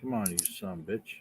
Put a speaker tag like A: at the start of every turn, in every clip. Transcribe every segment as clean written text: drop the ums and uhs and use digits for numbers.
A: Come on, you son of a bitch.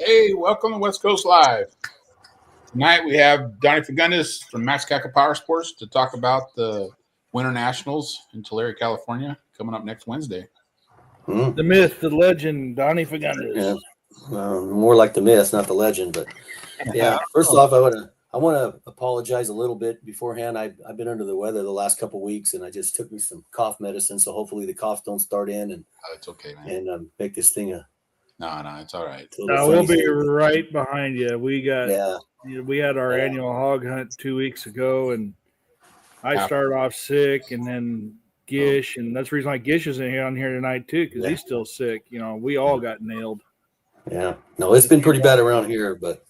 B: Hey, welcome to West Coast Live. Tonight we have Donnie Fagundes from MaxxKakl Power Sports to talk about the Winter Nationals in Tulare, California, coming up next Wednesday.
A: The myth, the legend, Donnie Fagundes.
C: Yeah. More like the myth, not the legend. But yeah, first off, I want to apologize a little bit beforehand. I've been under the weather the last couple of weeks, and I just took me some cough medicine, so hopefully the cough don't start in and
B: It's okay, man.
C: and make this thing a.
B: No, it's all right.
A: We'll be right behind you. We had our annual hog hunt 2 weeks ago, and I started off sick, and then Gish, and that's the reason why Gish isn't on here tonight too, because he's still sick. You know, we all got nailed.
C: Yeah, no, it's been pretty bad around here, but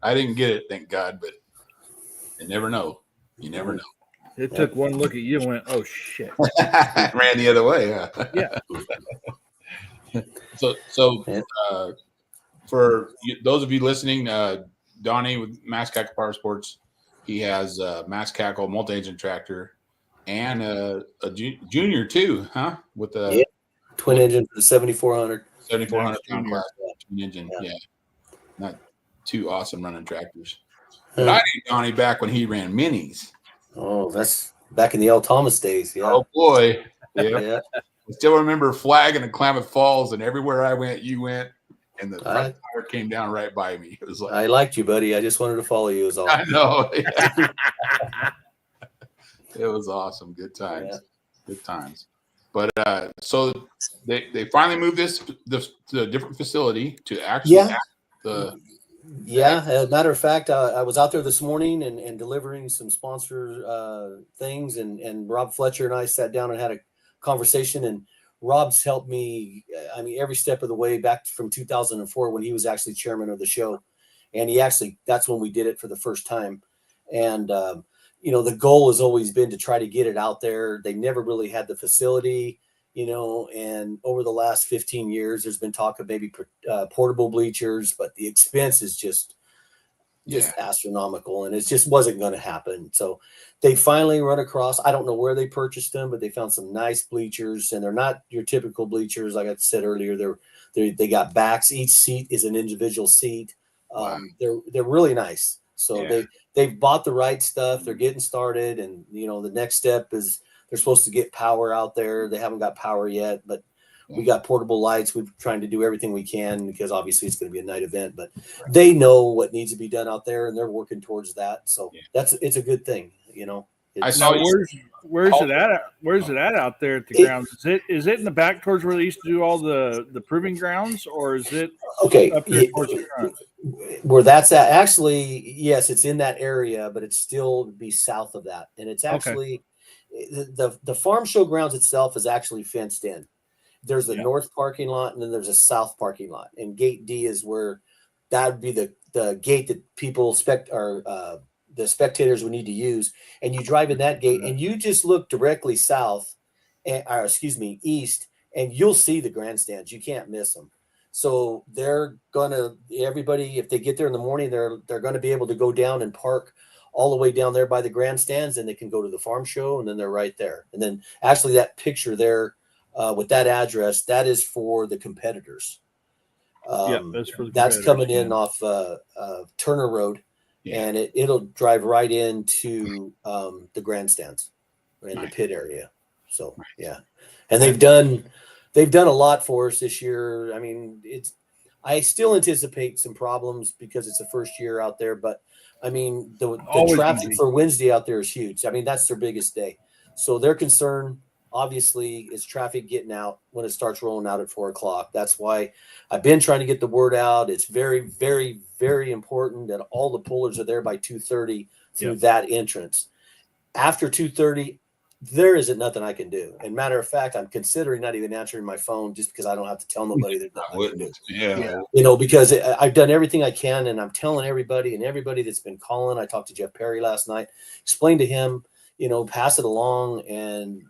B: I didn't get it, thank God. But you never know. You never know.
A: It took one look at you and went, "Oh shit!"
B: It ran the other way.
A: Yeah.
B: So for those of you listening, Donnie with MaxxKakl Power Sports, he has a MaxxKakl multi-engine tractor and a junior too, huh? With the
C: twin engine for the 7400
B: pound class twin engine. Yeah, not two awesome running tractors. But I knew Donnie back when he ran minis.
C: Oh, that's back in the L. Thomas days. Yeah.
B: Oh boy. Yeah. I still remember flagging in Klamath Falls, and everywhere I went, you went, and the front tire came down right by me. It was like
C: I liked you, buddy. I just wanted to follow you. Is all.
B: I know. It was awesome. Good times. Yeah. Good times. But so they finally moved this to a different facility to actually
C: as a matter of fact, I was out there this morning and delivering some sponsor things, and Rob Fletcher and I sat down and had a conversation, and Rob's helped me, I mean, every step of the way back from 2004 when he was actually chairman of the show. And that's when we did it for the first time. And, the goal has always been to try to get it out there. They never really had the facility, and over the last 15 years, there's been talk of maybe portable bleachers, but the expense is just astronomical, and it just wasn't going to happen. So they finally run across, I don't know where they purchased them, but they found some nice bleachers, and they're not your typical bleachers. Like I said earlier, they got backs. Each seat is an individual seat. They're really nice. So they've bought the right stuff. They're getting started, and the next step is they're supposed to get power out there. They haven't got power yet, but we got portable lights. We're trying to do everything we can because obviously it's going to be a night event, but they know what needs to be done out there, and they're working towards that. So it's a good thing,
B: I saw
A: where's it at? Where's it at out there at the grounds? Is it in the back towards where they used to do all the proving grounds, or is it up there towards the front?
C: Where that's at? Actually, yes, it's in that area, but it's still be south of that, and it's actually the farm show grounds itself is actually fenced in. There's a north parking lot, and then there's a south parking lot. And gate D is where that would be the gate that people the spectators would need to use. And you drive in that gate, and you just look directly east, and you'll see the grandstands. You can't miss them. So everybody, if they get there in the morning, they're gonna be able to go down and park all the way down there by the grandstands, and they can go to the farm show, and then they're right there. And then actually that picture there. With that address, that is for the competitors.
A: That's for
C: that's coming in off Turner Road, and it'll drive right into the grandstands in the pit area. So and they've done a lot for us this year. I mean, I still anticipate some problems because it's the first year out there, but I mean the traffic for Wednesday out there is huge. I mean, that's their biggest day. So their concern, obviously, is traffic getting out when it starts rolling out at 4:00. That's why I've been trying to get the word out. It's very, very, very important that all the pullers are there by 2:30 through that entrance. After 2:30, there isn't nothing I can do. And matter of fact, I'm considering not even answering my phone just because I don't have to tell nobody there's nothing I can do.
B: Yeah.
C: You know, because I've done everything I can, and I'm telling everybody, and everybody that's been calling. I talked to Jeff Perry last night, explained to him, you know, pass it along. And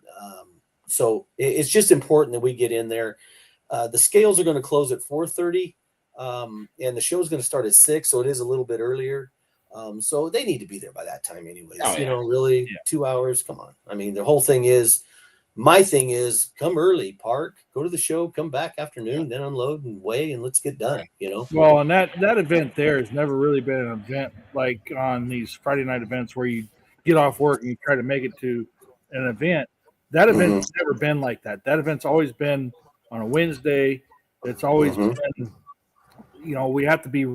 C: so it's just important that we get in there. The scales are going to close at 4:30, and the show is going to start at 6, so it is a little bit earlier. So they need to be there by that time anyways. You know, really 2 hours. Come on. I mean, the whole thing is, my thing is, come early, park, go to the show, come back afternoon, then unload and weigh, and let's get done, you know?
A: Well, and that event there has never really been an event like on these Friday night events where you get off work and you try to make it to an event. That event's never been like that. That event's always been on a Wednesday. It's always been, you know, we have to be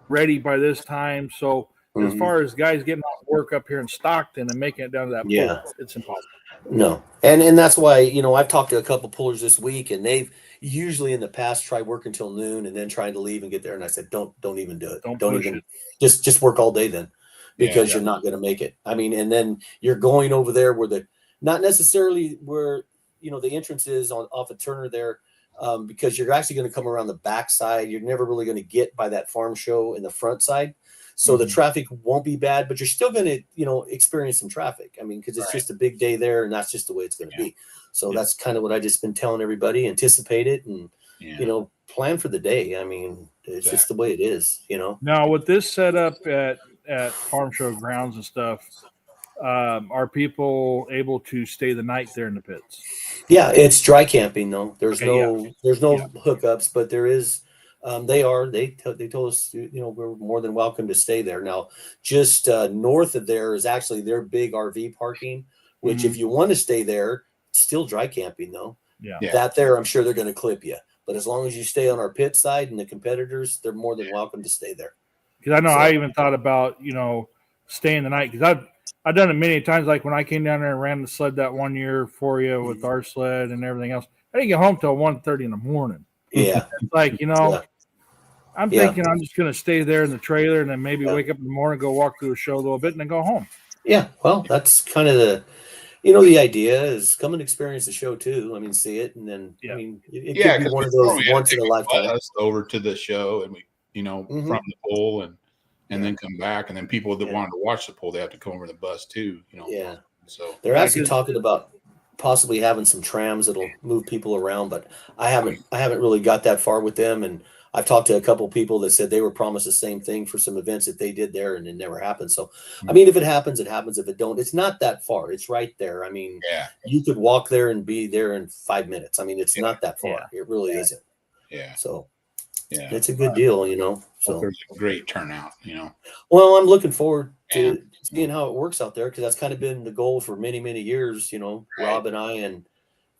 A: ready by this time. So as far as guys getting off work up here in Stockton and making it down to that pool, it's impossible.
C: No. And that's why, you know, I've talked to a couple pullers this week, and they've usually in the past tried work until noon and then trying to leave and get there. And I said, don't even do it. Don't even just work all day then, because you're not going to make it. I mean, and then you're going over there where not necessarily where, you know, the entrance is off of Turner there, because you're actually going to come around the back side. You're never really going to get by that farm show in the front side. So the traffic won't be bad, but you're still going to, you know, experience some traffic. I mean, because it's just a big day there, and that's just the way it's going to be. So that's kind of what I just been telling everybody: anticipate it, and you know, plan for the day. I mean, it's just the way it is, you know.
A: Now, with this setup at farm show grounds and stuff, are people able to stay the night there in the pits?
C: Yeah, it's dry camping though. There's no hookups, but there is. They told us, you know, we're more than welcome to stay there. Now, just north of there is actually their big RV parking, which if you want to stay there, it's still dry camping though. That there, I'm sure they're going to clip you. But as long as you stay on our pit side and the competitors, they're more than welcome to stay there.
A: Because I know I even thought about, you know, staying the night, because I've done it many times. Like when I came down there and ran the sled that one year for you with our sled and everything else, I didn't get home till 1:30 in the morning.
C: Yeah.
A: It's like, you know, I'm thinking I'm just going to stay there in the trailer and then maybe wake up in the morning, go walk through a show a little bit, and then go home.
C: Yeah, well, that's kind of the idea is come and experience the show too. I mean, see it, and then I mean, it could be one of those once in a lifetime.
B: Over to the show, and we, you know, from the pool, and then come back, and then people that wanted to watch the pool, they have to come over the bus too. You know.
C: Yeah.
B: So
C: they're actually talking about possibly having some trams that'll move people around, but I haven't really got that far with them. And I've talked to a couple of people that said they were promised the same thing for some events that they did there, and it never happened. So, I mean, if it happens, it happens. If it don't, it's not that far. It's right there. I mean, you could walk there and be there in 5 minutes. I mean, it's not that far. It really isn't.
B: Yeah.
C: So, it's a good deal, you know. So
B: there's a great turnout, you know.
C: Well, I'm looking forward to seeing how it works out there, because that's kind of been the goal for many, many years. You know, Rob and I and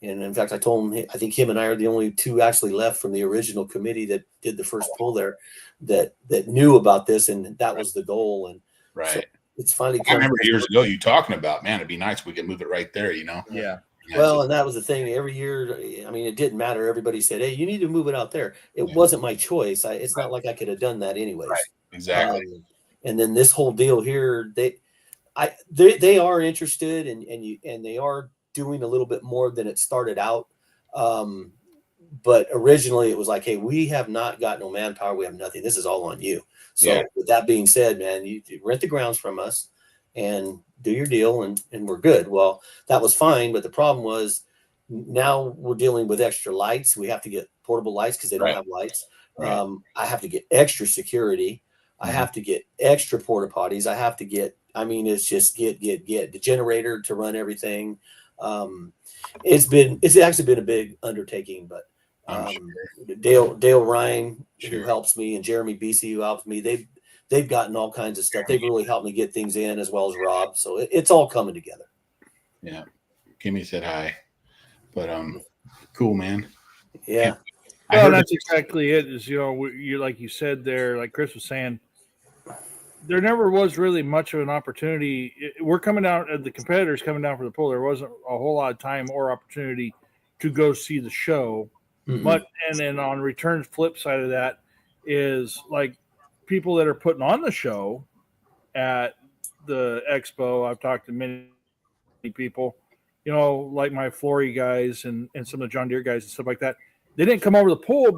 C: in fact, I told him, I think him and I are the only two actually left from the original committee that did the first pull there that knew about this, and that was the goal. And so it's finally.
B: I remember years ago you talking about, man, it'd be nice if we could move it right there, you know.
A: Yeah.
C: Well, and that was the thing. Every year, I mean, it didn't matter. Everybody said, "Hey, you need to move it out there." It wasn't my choice. It's not like I could have done that anyways.
B: Right. Exactly.
C: And then this whole deal here, they are interested, and they are doing a little bit more than it started out. But originally it was like, hey, we have not got no manpower. We have nothing. This is all on you. So with that being said, man, you rent the grounds from us and do your deal, and we're good. Well, that was fine. But the problem was now we're dealing with extra lights. We have to get portable lights because they don't have lights. I have to get extra security. I have to get extra porta potties. I have to get, I mean, it's just get the generator to run everything. It's actually been a big undertaking, but Dale Ryan, who helps me, and Jeremy BC, who helps me, they've gotten all kinds of stuff. They've really helped me get things in, as well as Rob. So it's all coming together.
B: Yeah. Kimmy said hi, but cool, man.
C: Yeah.
A: Well, that's exactly it. Is, you know, you like you said there, like Chris was saying, there never was really much of an opportunity. We're coming down, the competitors coming down for the pull. There wasn't a whole lot of time or opportunity to go see the show. But and then on return flip side of that is like people that are putting on the show at the expo. I've talked to many people, like my Flory guys and some of the John Deere guys and stuff like that. They didn't come over the pool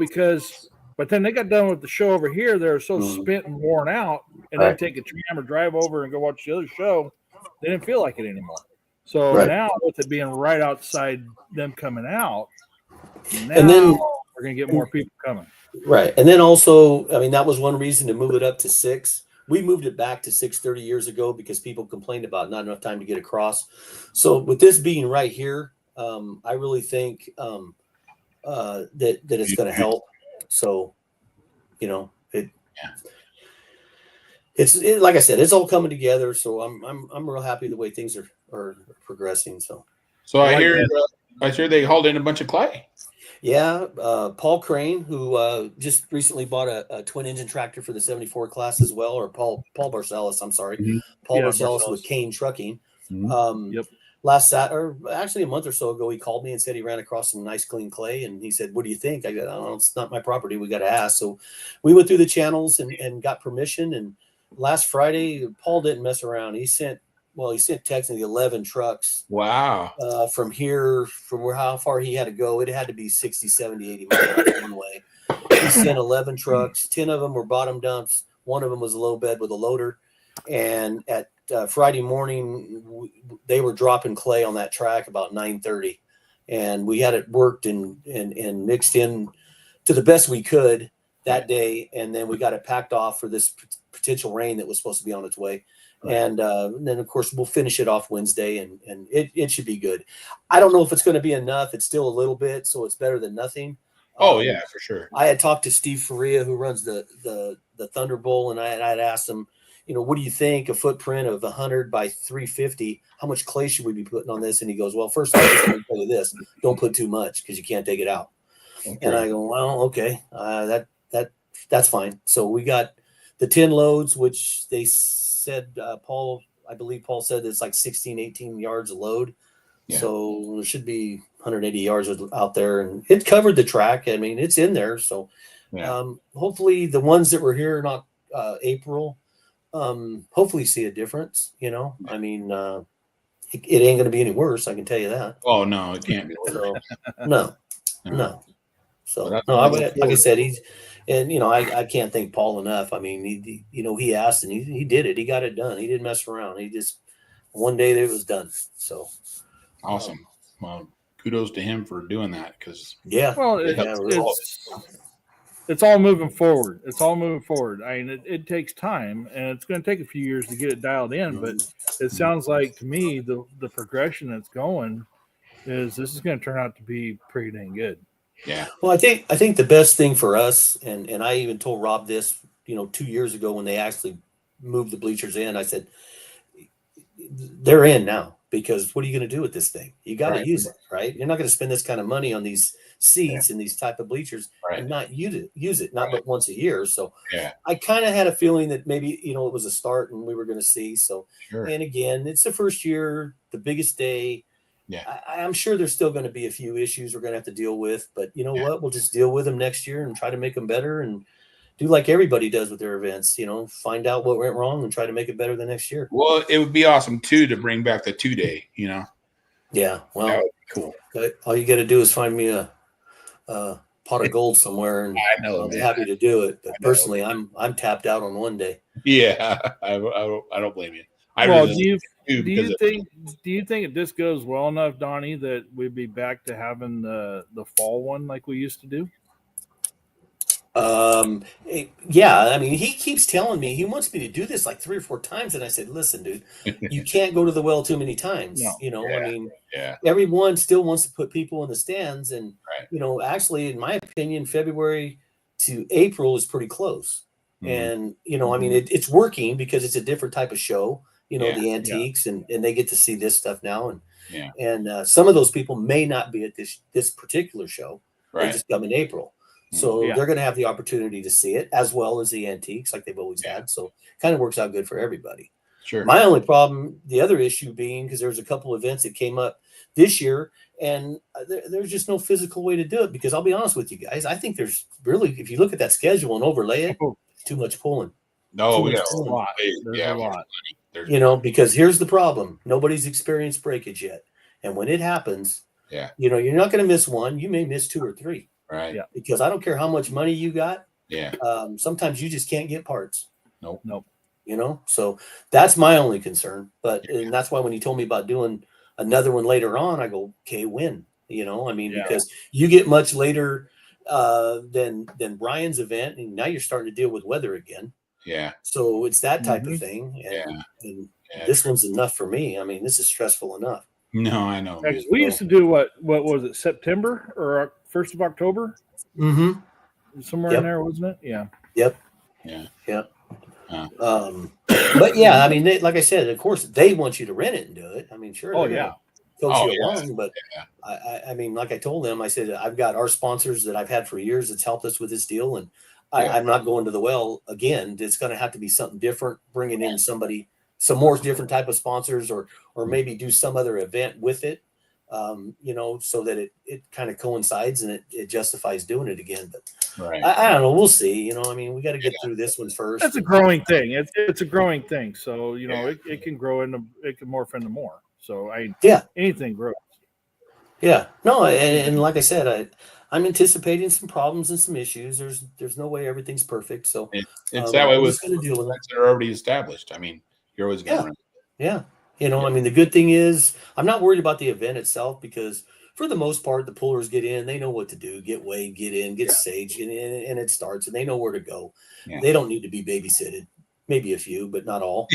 A: but then they got done with the show over here. They were so spent and worn out, and then take a tram or drive over and go watch the other show. They didn't feel like it anymore. So now with it being right outside them coming out, and then we're going to get more people coming.
C: Right. And then also, I mean, that was one reason to move it up to 6. We moved it back to 6:30 years ago because people complained about not enough time to get across. So with this being right here, I really think that it's going to help. So, it's like I said, it's all coming together. So I'm real happy the way things are progressing. So
B: I hear they hauled in a bunch of clay.
C: Yeah, Paul Crane, who just recently bought a twin engine tractor for the 74 class as well, or Paul Barcelos. I'm sorry, Paul Barcelos with Kane Trucking. Last Saturday, or actually a month or so ago, he called me and said he ran across some nice clean clay, and he said, "What do you think?" I go, "Oh, it's not my property. We got to ask." So we went through the channels and got permission. And last Friday, Paul didn't mess around. He sent technically 11 trucks.
B: Wow.
C: From here, how far he had to go, it had to be 60, 70, 80 miles one way. He sent 11 trucks. 10 of them were bottom dumps. One of them was a low bed with a loader. And at Friday morning, they were dropping clay on that track about 9:30. And we had it worked and mixed in to the best we could that day. And then we got it packed off for this potential rain that was supposed to be on its way. And then, of course, we'll finish it off Wednesday, and it should be good. I don't know if it's going to be enough. It's still a little bit, so it's better than nothing.
B: Oh, yeah, for sure.
C: I had talked to Steve Faria, who runs the Thunderbolt, and I'd asked him, what do you think, a footprint of 100 by 350, how much clay should we be putting on this? And he goes, well, first, I'm just going to tell you this. Don't put too much because you can't take it out. Okay. And I go, well, okay, that's fine. So we got the 10 loads, which they said, I believe Paul said it's like 16, 18 yards a load. Yeah. So there should be 180 yards out there, and it covered the track. I mean, it's in there. So hopefully the ones that were here in April, hopefully see a difference. I mean, it ain't going to be any worse. I can tell you that.
B: Oh no, it can't be worse.
C: So, no. So like I said, I can't thank Paul enough. I mean, he asked and he did it. He got it done. He didn't mess around. He just one day it was done. So
B: awesome. Well, kudos to him for doing that because
A: it's all moving forward. It's all moving forward. I mean, it takes time, and it's going to take a few years to get it dialed in. But it sounds like to me the progression that's going is this is going to turn out to be pretty dang good.
B: Yeah.
C: Well, I think the best thing for us, and I even told Rob this, 2 years ago when they actually moved the bleachers in, I said, they're in now because what are you going to do with this thing? You got to use it, right? You're not going to spend this kind of money on these seats and these type of bleachers and not use it, not but once a year. So I kind of had a feeling that maybe, it was a start and we were going to see. So, and again, it's the first year, the biggest day. Yeah, I'm sure there's still going to be a few issues we're going to have to deal with, but you know what? We'll just deal with them next year and try to make them better and do like everybody does with their events. Find out what went wrong and try to make it better the next year.
B: Well, it would be awesome too to bring back the 2-day.
C: Yeah, well, cool. All you got to do is find me a pot of gold somewhere, and I'll be happy to do it. But personally, I'm tapped out on 1 day.
B: Yeah, I don't blame you.
A: Do you think if this goes well enough, Donnie, that we'd be back to having the fall one like we used to do?
C: Yeah, I mean, he keeps telling me he wants me to do this like 3 or 4 times, and I said, listen, dude, you can't go to the well too many times. Everyone still wants to put people in the stands, and actually, in my opinion, February to April is pretty close. And I mean, it's working because it's a different type of show. The antiques, and they get to see this stuff now, and some of those people may not be at this particular show. They just come in April. So they're going to have the opportunity to see it as well as the antiques like they've always had. So kind of works out good for everybody.
B: Sure.
C: My only problem, the other issue being, because there's a couple events that came up this year, and there's just no physical way to do it. Because I'll be honest with you guys, I think there's really, if you look at that schedule and overlay it, too much pulling.
B: No, we got
A: a lot. There's a lot.
C: You know, because here's the problem: nobody's experienced breakage yet, and when it happens, you know, you're not going to miss one. You may miss 2 or 3.
B: Right.
A: Yeah.
C: Because I don't care how much money you got.
B: Yeah.
C: Sometimes you just can't get parts.
B: Nope.
C: You know, so that's my only concern. But and that's why when he told me about doing another one later on, I go, okay, when? You know, I mean, because you get much later than Brian's event, and now you're starting to deal with weather again.
B: Yeah.
C: So it's that type of thing. And this one's enough for me. I mean, this is stressful enough.
B: No, I know.
A: We used to do what was it, September or 1st of October?
C: Mm-hmm.
A: Somewhere in there, wasn't it? Yeah.
C: Yep.
B: Yeah.
C: But yeah, I mean, like I said, of course, they want you to rent it and do it. I mean, sure.
A: Oh yeah.
C: Coach you along, but I mean, like I told them, I said I've got our sponsors that I've had for years that's helped us with this deal, and I'm not going to the well again. It's going to have to be something different, bringing in somebody, some more different type of sponsors, or maybe do some other event with it. You know, so that it kind of coincides and it justifies doing it again. But I don't know. We'll see. You know, I mean, we got to get through this one first.
A: It's a growing thing. It's a growing thing. So, you know, it can grow it can morph into more. So anything grows. Yeah. No,
C: and like I said, I'm anticipating some problems and some issues. There's no way everything's perfect. So
B: it's that way with
C: going to deal with
B: that are already established. I mean, you're always going to run.
C: Yeah. You know, I mean, the good thing is I'm not worried about the event itself because for the most part, the pullers get in, they know what to do, get weighed, get in, get saged, and it starts, and they know where to go. Yeah. They don't need to be babysitted. Maybe a few, but not all.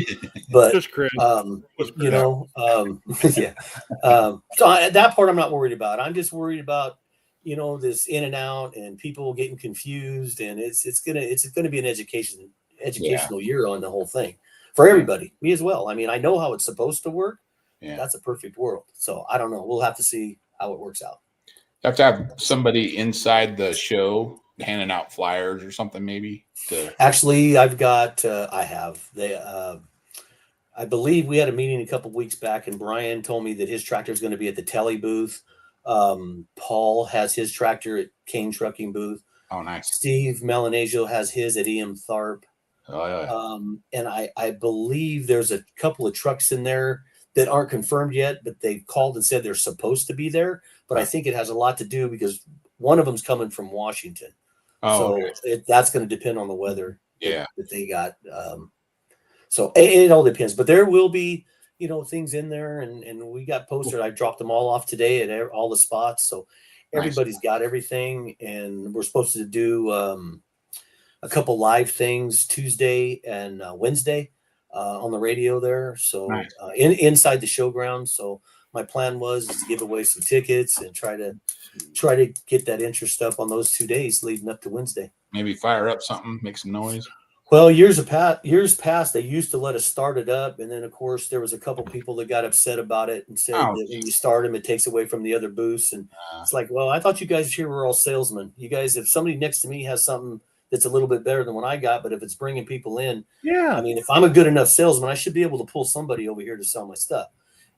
C: But
A: just Chris.
C: You know, so that part I'm not worried about. I'm just worried about, you know, this in and out and people getting confused, and it's gonna be an educational year on the whole thing. For everybody, me as well. I mean, I know how it's supposed to work. Yeah. That's a perfect world. So I don't know. We'll have to see how it works out.
B: You have to have somebody inside the show handing out flyers or something, maybe.
C: Actually, I've got. I believe we had a meeting a couple weeks back, and Brian told me that his tractor is going to be at the Telly booth. Paul has his tractor at Kane Trucking booth.
B: Oh, nice.
C: Steve Melanasio has his at EM Tharp.
B: Oh, yeah.
C: And I believe there's a couple of trucks in there that aren't confirmed yet, but they've called and said they're supposed to be there. But I think it has a lot to do because one of them's coming from Washington.
B: Oh,
C: so that's going to depend on the weather that they got. So it all depends. But there will be, you know, things in there. And we got posted. I dropped them all off today at all the spots. So everybody's got everything. And we're supposed to do a couple live things Tuesday and Wednesday on the radio there. So inside the showground. So my plan was to give away some tickets and try to get that interest up on those 2 days leading up to Wednesday.
B: Maybe fire up something, make some noise.
C: Well, years past, they used to let us start it up. And then, of course, there was a couple people that got upset about it and said that when you start them, it takes away from the other booths. And it's like, well, I thought you guys here were all salesmen. You guys, if somebody next to me has something that's a little bit better than what I got, but if it's bringing people in, I mean, if I'm a good enough salesman, I should be able to pull somebody over here to sell my stuff.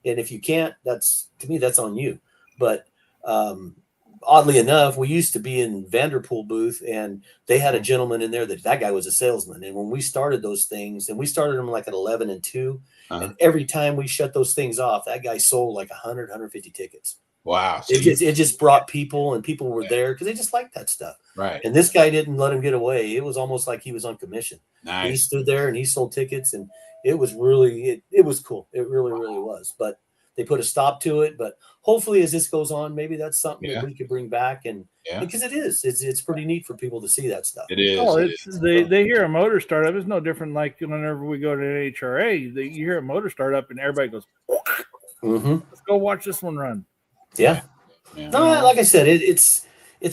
C: And if you can't, that's on you. But oddly enough, we used to be in Vanderpool booth, and they had a gentleman in there that guy was a salesman. And when we started those things, and we started them like at 11 and 2, and every time we shut those things off, that guy sold like 150 tickets.
B: Wow.
C: It just brought people, and people were there because they just liked that stuff.
B: Right.
C: And this guy didn't let him get away. It was almost like he was on commission.
B: Nice.
C: He stood there and he sold tickets, and it was really, it was cool. It really, really was. But they put a stop to it. But hopefully as this goes on, maybe that's something that we could bring back. And because it's pretty neat for people to see that stuff.
B: It is.
A: Oh, they hear a motor startup. It's no different like whenever we go to an HRA, you hear a motor startup and everybody goes, let's go watch this one run.
C: Yeah. No, like I said, it's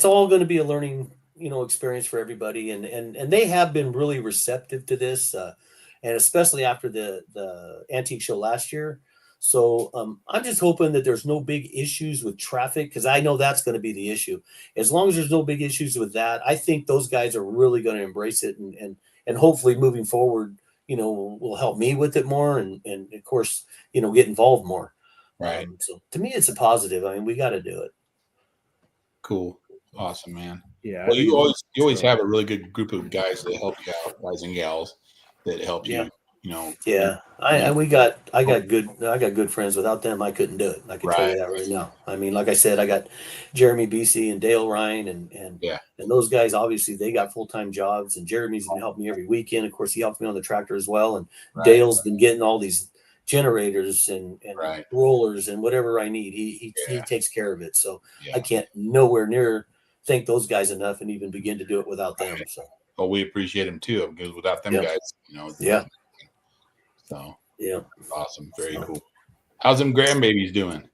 C: all going to be a learning, experience for everybody. And they have been really receptive to this. And especially after the antique show last year, So I'm just hoping that there's no big issues with traffic, because I know that's going to be the issue. As long as there's no big issues with that, I think those guys are really going to embrace it, and hopefully moving forward, will help me with it more, and of course, get involved more.
B: Right.
C: So to me, it's a positive. I mean, we got to do it.
B: Cool. Awesome, man.
A: Yeah.
B: Well, you always have a really good group of guys that help you out, guys and gals that help you.
C: Yeah, I got good friends. Without them, I couldn't do it. I can tell you that right now. I mean, like I said, I got Jeremy BC and Dale Ryan, and those guys. Obviously, they got full-time jobs, and Jeremy's been helping me every weekend. Of course, he helps me on the tractor as well, and Dale's been getting all these generators and rollers and whatever I need. He takes care of it. So I can't nowhere near thank those guys enough, and even begin to do it without them. So.
B: Well, we appreciate them too, because without them guys, So awesome, very cool. How's them grandbabies doing?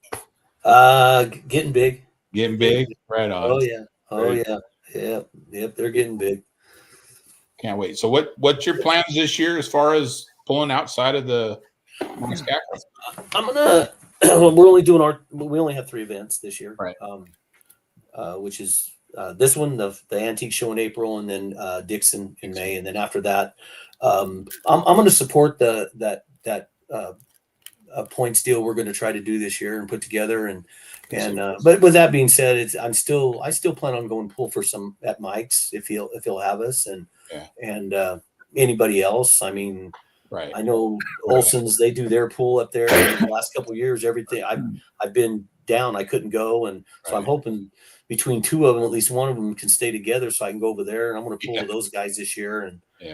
C: Getting big.
B: Getting big, right on.
C: Yep. They're getting big.
B: Can't wait. So, what's your plans this year as far as pulling outside of the MaxxKakl?
C: I'm gonna. We only have 3 events this year,
B: right?
C: Which is this one, the antique show in April, and then Dixon in May, and then after that. I'm going to support that points deal we're going to try to do this year and put together, but with that being said, I still plan on going pull for some at Mike's if he'll have us, and anybody else. I mean, I know Olson's, they do their pool up there. In the last couple of years, everything I've been down, I couldn't go, and so I'm hoping between 2 of them, at least one of them can stay together, so I can go over there. And I'm going to pull with those guys this year. I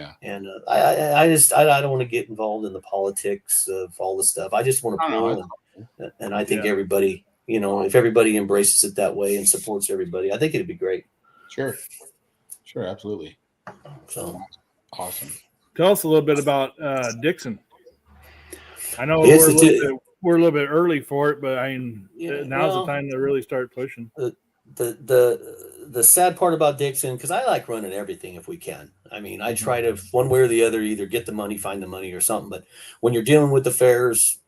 C: don't want to get involved in the politics of all this stuff. I just want to pull, and I think everybody, if everybody embraces it that way and supports everybody, I think it'd be great.
B: Sure, absolutely.
C: So
B: awesome.
A: Tell us a little bit about Dixon. I know we're a little bit early for it, but I mean, now's the time to really start pushing.
C: The sad part about Dixon, because I like running everything if we can. I mean, I try to one way or the other either get the money, find the money, or something. But when you're dealing with the fairs,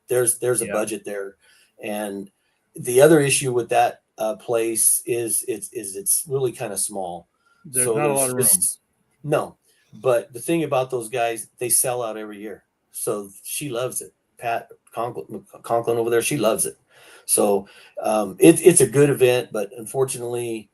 C: there's a budget there, and the other issue with that place is it's really kind of small.
A: There's not a lot of room.
C: No, but the thing about those guys, they sell out every year. So she loves it. Pat Conklin over there, she loves it. So it's a good event, but unfortunately,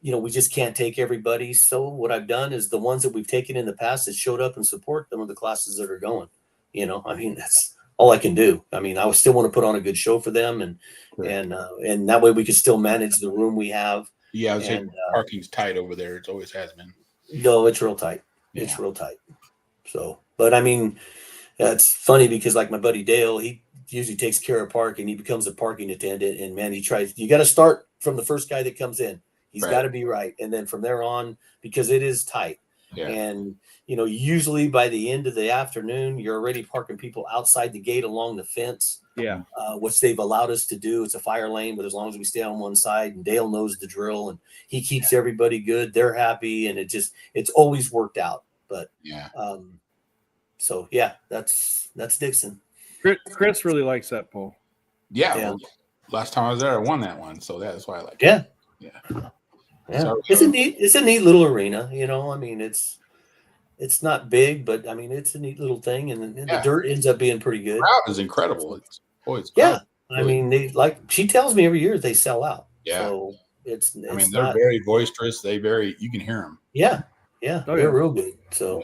C: we just can't take everybody. So what I've done is the ones that we've taken in the past that showed up and support them are the classes that are going. I mean, that's all I can do. I mean, I still want to put on a good show for them, and that way we can still manage the room we have.
B: Yeah, I was saying parking's tight over there. It always has been.
C: No, it's real tight. Yeah. It's real tight. So, but I mean, it's funny because like my buddy Dale, he usually takes care of parking. He becomes a parking attendant, and man, you got to start from the first guy that comes in. He's got to be right. And then from there on, because it is tight. Yeah. And, usually by the end of the afternoon, you're already parking people outside the gate along the fence.
A: Yeah.
C: Which they've allowed us to do. It's a fire lane, but as long as we stay on one side, and Dale knows the drill, and he keeps everybody good. They're happy. And it's always worked out. But that's Dixon.
A: Chris really likes that pole.
B: Yeah. Well, last time I was there, I won that one. So that's why I like
C: it.
B: Yeah.
C: It's a neat little arena. I mean, it's not big, but I mean, it's a neat little thing. And the dirt ends up being pretty good.
B: The crowd is incredible. It's always
C: I mean, she tells me every year they sell out.
B: Yeah.
C: So
B: they're very boisterous. You can hear them.
C: Yeah. Yeah. They're real good. So,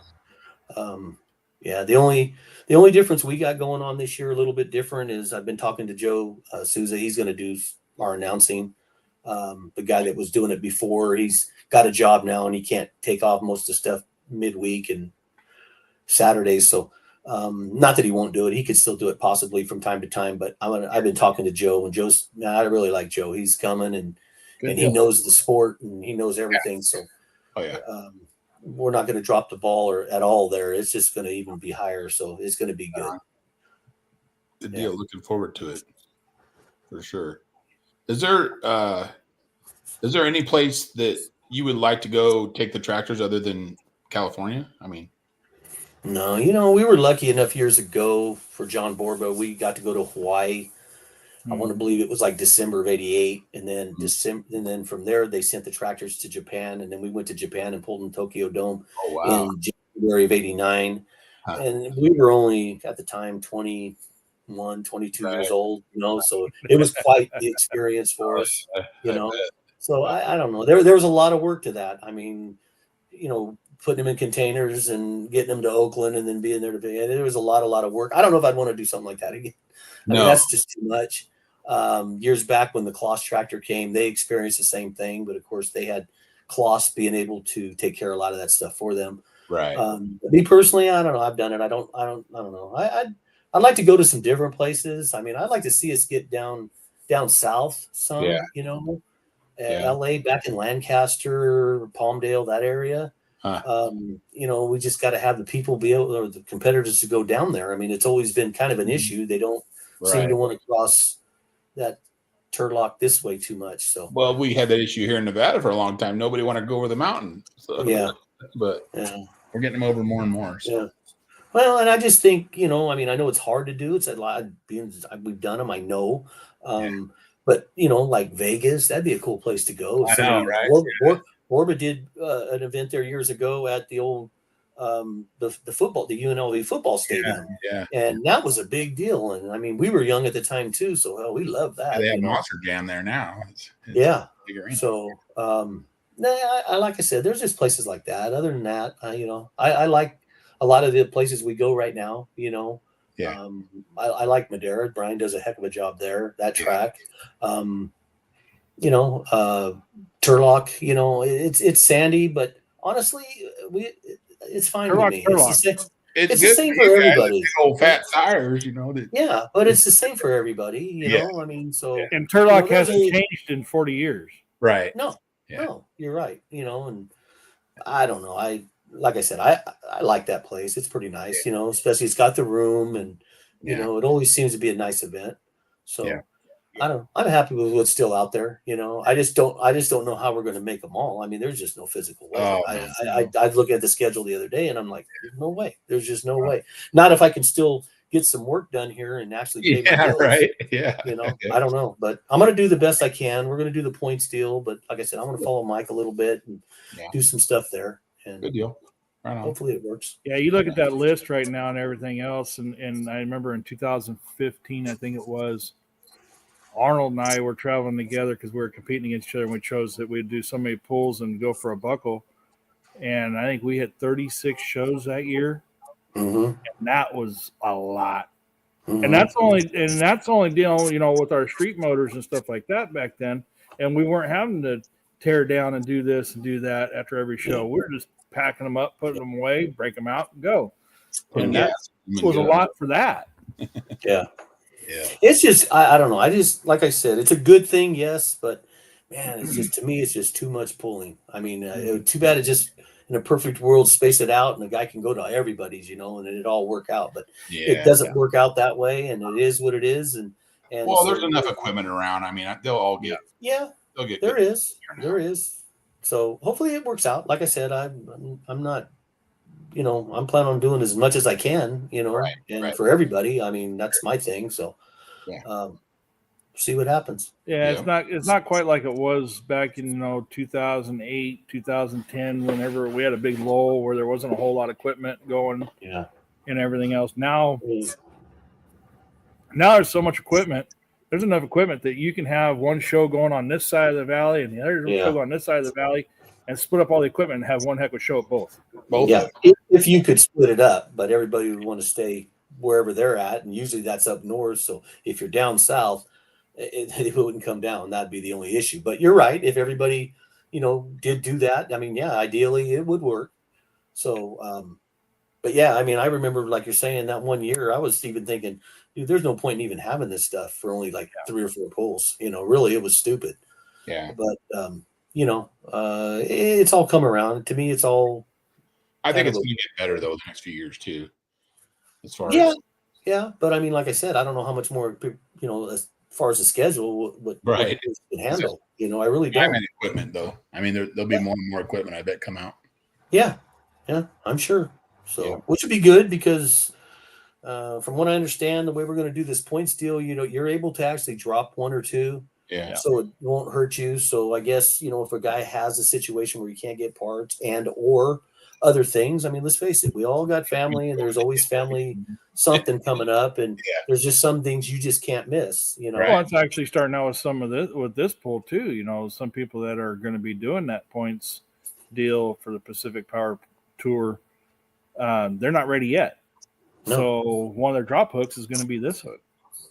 C: the only difference we got going on this year, a little bit different, is I've been talking to Joe Souza. He's going to do our announcing. The guy that was doing it before, he's got a job now, and he can't take off most of the stuff midweek and Saturdays. So, not that he won't do it. He could still do it possibly from time to time. But I've been talking to Joe, and I really like Joe. He's coming, and he knows the sport, and he knows everything. So, we're not going to drop the ball at all there. It's just going to even be higher. So it's going to be good.
B: Good deal. Looking forward to it for sure. Is there any place that you would like to go take the tractors other than California? I mean,
C: No, we were lucky enough years ago for John Borba. We got to go to Hawaii. I want to believe it was like December of '88, and then from there they sent the tractors to Japan, and then we went to Japan and pulled in Tokyo Dome in January of '89. And we were only at the time 21, 22 years old, so it was quite the experience for us, So I don't know. There was a lot of work to that. I mean, putting them in containers and getting them to Oakland and then being there there was a lot of work. I don't know if I'd want to do something like that again. I mean, that's just too much. Years back when the Kloss tractor came, they experienced the same thing, but of course they had Kloss being able to take care of a lot of that stuff for them.
B: Right.
C: Me personally, I don't know. I've done it. I don't know. I'd like to go to some different places. I mean, I'd like to see us get down south some, LA, back in Lancaster, Palmdale, that area. We just got to have the people or the competitors to go down there. I mean, it's always been kind of an issue. They don't seem to want to cross that Turlock this way too much. So,
B: well, we had that issue here in Nevada for a long time. Nobody wanted to go over the mountain. So, but we're getting them over more and more. So.
C: Yeah. Well, and I just think, I mean, I know it's hard to do. It's a lot. We've done them. I know. But, like Vegas, that'd be a cool place to go.
B: I know, right?
C: Borba did an event there years ago at the old the UNLV football stadium.
B: Yeah.
C: And that was a big deal. And I mean, we were young at the time too, so we love that.
B: They have Monster Jam there now. It's
C: So like I said, there's just places like that. Other than that, I like a lot of the places we go right now, I like Madera. Brian does a heck of a job there, that track. Turlock, it's sandy, but honestly, it's fine with me. It's the same for everybody.
B: Old fat tires,
C: but it's the same for everybody, I mean, so.
A: And Turlock hasn't changed in 40 years.
B: Right.
C: No, you're right. And I don't know. Like I said, I like that place. It's pretty nice, especially it's got the room and, it always seems to be a nice event. So I'm happy with what's still out there. I just don't know how we're going to make them all. I mean, there's just no physical way. I look at the schedule the other day and I'm like, there's no way. There's just no way. Not if I can still get some work done here and actually pay my bills.
B: Right. Yeah.
C: I don't know, but I'm going to do the best I can. We're going to do the points deal, but like I said, I'm going to follow Mike a little bit and do some stuff there. And
B: good deal. Right on.
C: Hopefully it works.
A: Yeah, you look at that list right now and everything else, and I remember in 2015, I think it was, Arnold and I were traveling together because we were competing against each other, and we chose that we'd do so many pulls and go for a buckle. And I think we hit 36 shows that year, and that was a lot. And that's only dealing, with our street motors and stuff like that back then. And we weren't having to tear down and do this and do that after every show. We were just packing them up, putting them away, break them out, and go. And that was a lot for that.
C: Yeah. It's just, I don't know. I just, like I said, it's a good thing, yes, but man, it's just, to me, it's just too much pulling. I mean, too bad it just, in a perfect world, space it out and the guy can go to everybody's, and it all work out, but it doesn't work out that way, and it is what it is. And
B: well, there's enough equipment around. I mean, they'll all get, they'll get, there
C: is. So hopefully it works out. Like I said, I'm not, I'm planning on doing as much as I can, for everybody. I mean, that's my thing. So, see what happens.
A: Yeah, it's not quite like it was back in 2008, 2010, whenever we had a big lull where there wasn't a whole lot of equipment going, and everything else. Now there's so much equipment. There's enough equipment that you can have one show going on this side of the valley and the other show going on this side of the valley, and split up all the equipment and have one heck of a show at both.
C: Yeah, if you could split it up, but everybody would want to stay wherever they're at, and usually that's up north. So if you're down south, it wouldn't come down. That'd be the only issue. But you're right. If everybody, did do that, I mean, ideally it would work. So, but I mean, I remember, like you're saying, that one year I was even thinking, dude, there's no point in even having this stuff for only like 3 or 4 pulls. Really, it was stupid.
B: Yeah.
C: But it's all come around. To me, it's all.
B: I think it's going to get better though the next few years too. As far
C: as but I mean, like I said, I don't know how much more as far as the schedule what it can handle. I really don't.
B: I mean, equipment though. I mean, there'll be more and more equipment. I bet come out.
C: Yeah, I'm sure. So, which would be good because from what I understand, the way we're going to do this points deal, you're able to actually drop one or two.
B: Yeah.
C: So it won't hurt you. So I guess, if a guy has a situation where you can't get parts and or other things, I mean, let's face it, we all got family and there's always family something coming up, and there's just some things you just can't miss,
A: Well, it's actually starting out with some of this with this pool too. Some people that are going to be doing that points deal for the Pacific Power Tour, they're not ready yet. No. So one of their drop hooks is going to be this hook.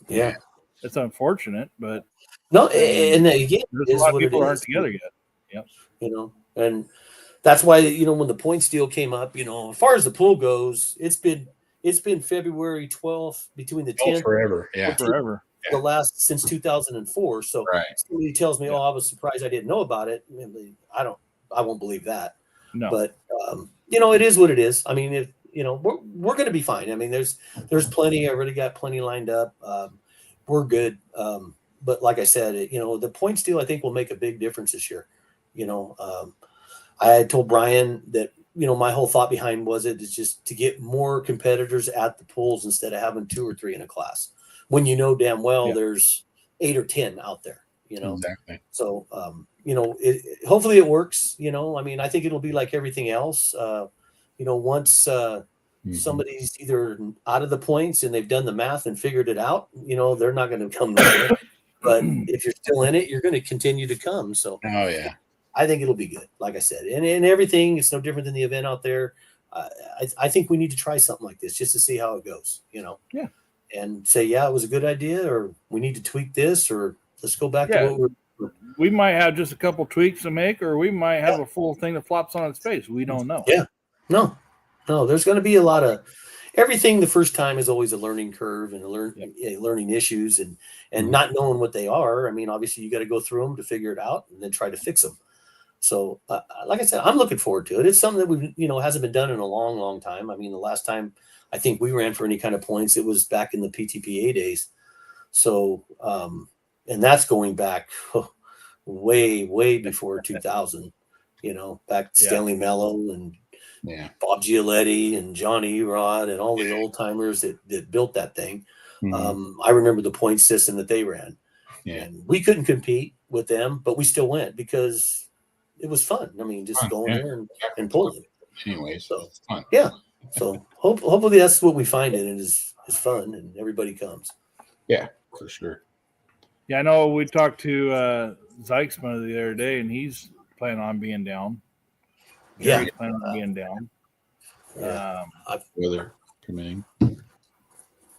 C: Yeah.
A: It's unfortunate, but
C: no, and again,
A: there's a lot of people who aren't together yet.
C: Yep. And that's why, when the points deal came up, as far as the pool goes, it's been February 12th between the 10th
B: forever. Yeah.
A: Forever.
C: The last since 2004. So somebody tells me, I was surprised I didn't know about it. I won't believe that.
A: No.
C: But it is what it is. I mean, if we're going to be fine. I mean, there's plenty. I already got plenty lined up. We're good. But like I said, the points deal I think will make a big difference this year. I had told Brian that my whole thought behind is just to get more competitors at the pools instead of having 2 or 3 in a class. When damn well there's 8 or 10 out there.
B: Exactly.
C: So hopefully it works. I mean, I think it'll be like everything else. Once somebody's either out of the points and they've done the math and figured it out, they're not going to come there. But if you're still in it, you're going to continue to come. So, I think it'll be good. Like I said, and everything, it's no different than the event out there. I think we need to try something like this just to see how it goes,
A: Yeah.
C: And say, it was a good idea, or we need to tweak this, or let's go back to what
A: we might have just a couple tweaks to make, or we might have a full thing that flops on its face. We don't know.
C: Yeah. No, there's going to be a lot of everything. The first time is always a learning curve and learning issues and not knowing what they are. I mean, obviously you got to go through them to figure it out and then try to fix them. So, like I said, I'm looking forward to it. It's something that we've, hasn't been done in a long, long time. I mean, the last time I think we ran for any kind of points, it was back in the PTPA days. So, and that's going back way, way before 2000, back to Stanley Mello and Bob Gialetti and John Erod and all the old timers that built that thing. Mm-hmm. I remember the point system that they ran. Yeah. And we couldn't compete with them, but we still went because it was fun. I mean, just going there and pulling.
B: Anyway, so it's fun.
C: Yeah. So hopefully that's what we find in it is fun and everybody comes.
B: Yeah, for sure.
A: Yeah, I know we talked to Zeiksman the other day, and he's planning on being down.
C: Yeah.
A: Planning on being down.
C: Yeah.
B: Weather permitting.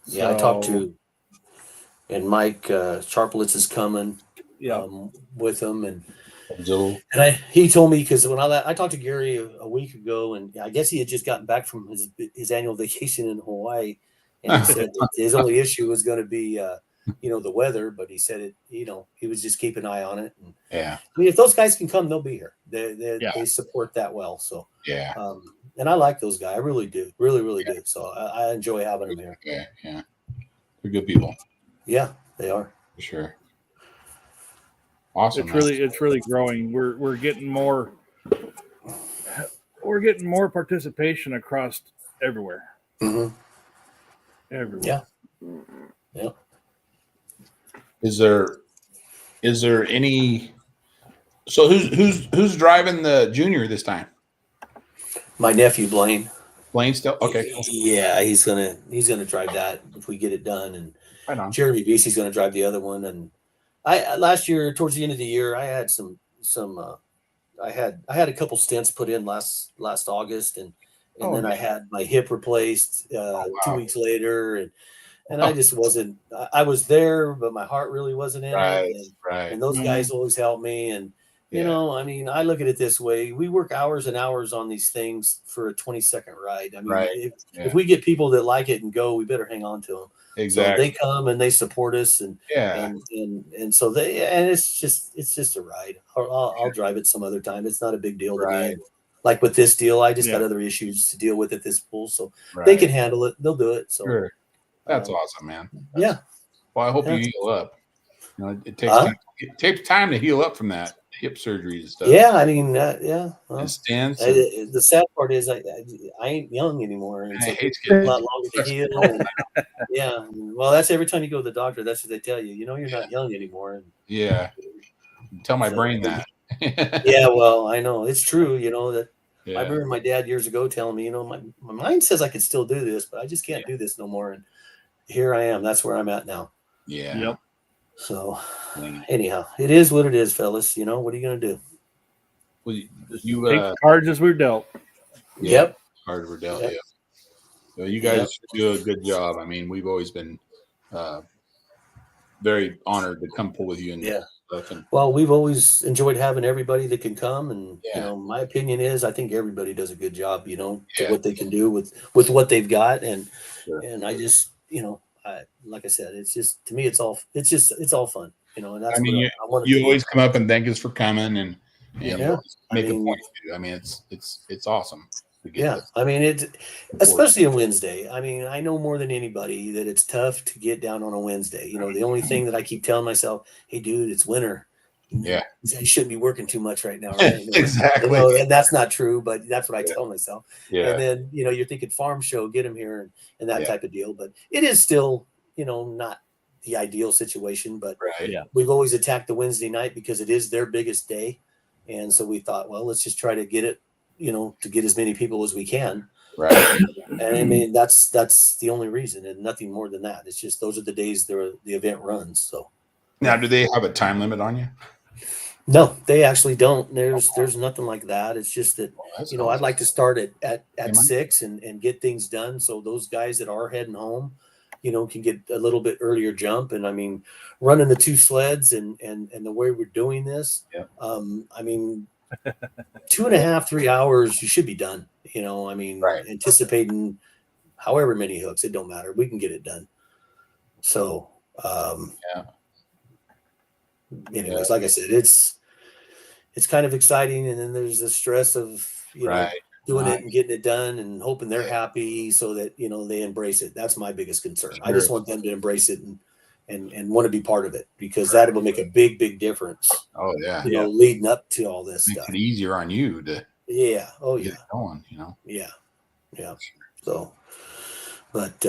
C: Yeah, I talked to, and Mike Sharplitz is coming with him. And he told me, because when I talked to Gary a week ago, and I guess he had just gotten back from his annual vacation in Hawaii, and he said that his only issue was going to be the weather, but he said he was just keeping an eye on it. And,
B: I
C: mean, if those guys can come, they'll be here. They support that well. So and I like those guys. I really do, really do. So I enjoy having them here.
B: Yeah, they're good people.
C: Yeah, they are
B: for sure. Awesome.
A: It's really growing. We're getting more. We're getting more participation across everywhere.
C: Mm-hmm.
A: Everywhere.
C: Yeah.
B: Is there any? So who's driving the junior this time?
C: My nephew Blaine.
B: Blaine still okay.
C: Yeah, he's gonna drive that if we get it done, and Jeremy Vesey's gonna drive the other one. And I last year towards the end of the year, I had some I had a couple stints put in last August, and then I had my hip replaced 2 weeks later, and I just wasn't. I was there, but my heart really wasn't in it. And those guys always help me. And I mean, I look at it this way: we work hours and hours on these things for a 20-second ride. I mean, if we get people that like it and go, we better hang on to them.
B: Exactly.
C: So they come and they support us, and so it's just a ride. I'll drive it some other time. It's not a big deal to me. Like with this deal, I just got other issues to deal with at this pool, so they can handle it. They'll do it. So
B: that's awesome, man.
C: Well,
B: I hope you heal up. It takes time to heal up from that. hip surgeries and stuff.
C: Yeah, I mean, yeah. Well,
B: and stents.
C: The sad part is I ain't young anymore, and
B: I
C: it's
B: hate
C: a lot longer to heal. And, yeah, well, that's every time you go to the doctor. That's what they tell you. You know, you're not young anymore. And,
B: yeah, tell my brain that.
C: Yeah, well, I know it's true. You know that.
B: Yeah.
C: I remember my dad years ago telling me, you know, my mind says I could still do this, but I just can't do this no more. And here I am. That's where I'm at now.
B: Yeah.
A: Yep.
C: So, anyhow, it is what it is, fellas. You know, what are you gonna do?
B: Well,
A: take the cards as we're dealt.
C: Yep.
B: Cards were dealt. Yep. Yeah. So you guys do a good job. I mean, we've always been very honored to come pull with you and stuff. And
C: well, we've always enjoyed having everybody that can come. And you know, my opinion is, I think everybody does a good job. You know, to what they can do with what they've got. And I just, you know, like I said, it's just, to me, it's all fun. You know, and that's.
B: I mean, you always come up and thank us for coming and make a point to. I mean, it's awesome.
C: Yeah, I mean, especially on Wednesday. I mean, I know more than anybody that it's tough to get down on a Wednesday. You know, the only thing that I keep telling myself, hey, dude, it's winter.
B: Yeah.
C: You shouldn't be working too much right now, right?
B: Exactly.
C: You know, and that's not true, but that's what I tell myself.
B: Yeah.
C: And then, you know, you're thinking farm show, get them here and that type of deal. But it is still, you know, not the ideal situation. But we've always attacked the Wednesday night because it is their biggest day. And so we thought, well, let's just try to get it, you know, to get as many people as we can.
B: Right.
C: And I mean, that's the only reason, and nothing more than that. It's just, those are the days the event runs. So
B: now, do they have a time limit on you?
C: No, they actually don't. There's nothing like that. It's just that, you know, I'd like to start at 6 and get things done. So those guys that are heading home, you know, can get a little bit earlier jump. And I mean, running the 2 sleds and the way we're doing this, I mean, 2.5, 3 hours, you should be done. You know, I mean, anticipating however many hooks, it don't matter. We can get it done. So, anyways, like I said, it's kind of exciting. And then there's the stress of, you know, doing it and getting it done and hoping they're happy so that, you know, they embrace it. That's my biggest concern. Sure. I just want them to embrace it and want to be part of it, because that will make a big, big difference.
B: Oh yeah.
C: You know, leading up to all this
B: Makes
C: stuff.
B: it easier on you to
C: get it
B: going, you know?
C: Yeah. So, but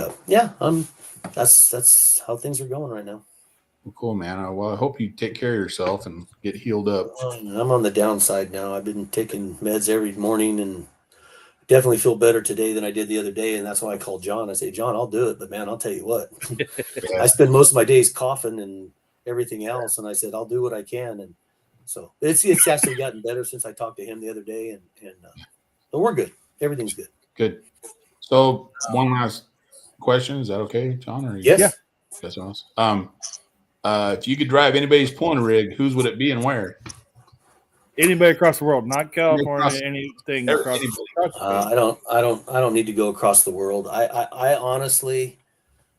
C: that's how things are going right now.
B: Well, cool, man. Well, I hope you take care of yourself and get healed up.
C: I'm on the downside now. I've been taking meds every morning and definitely feel better today than I did the other day. And that's why I called John. I say, John, I'll do it. But man, I'll tell you what, I spend most of my days coughing and everything else. And I said, I'll do what I can. And so it's actually gotten better since I talked to him the other day. But we're good. Everything's good.
B: Good. So one last question. Is that okay, John? Or
C: yes. Yeah.
B: That's awesome. If you could drive anybody's pulling rig, whose would it be and where?
A: Anybody across the world, not California, anything across the world.
C: I don't need to go across the world. I honestly,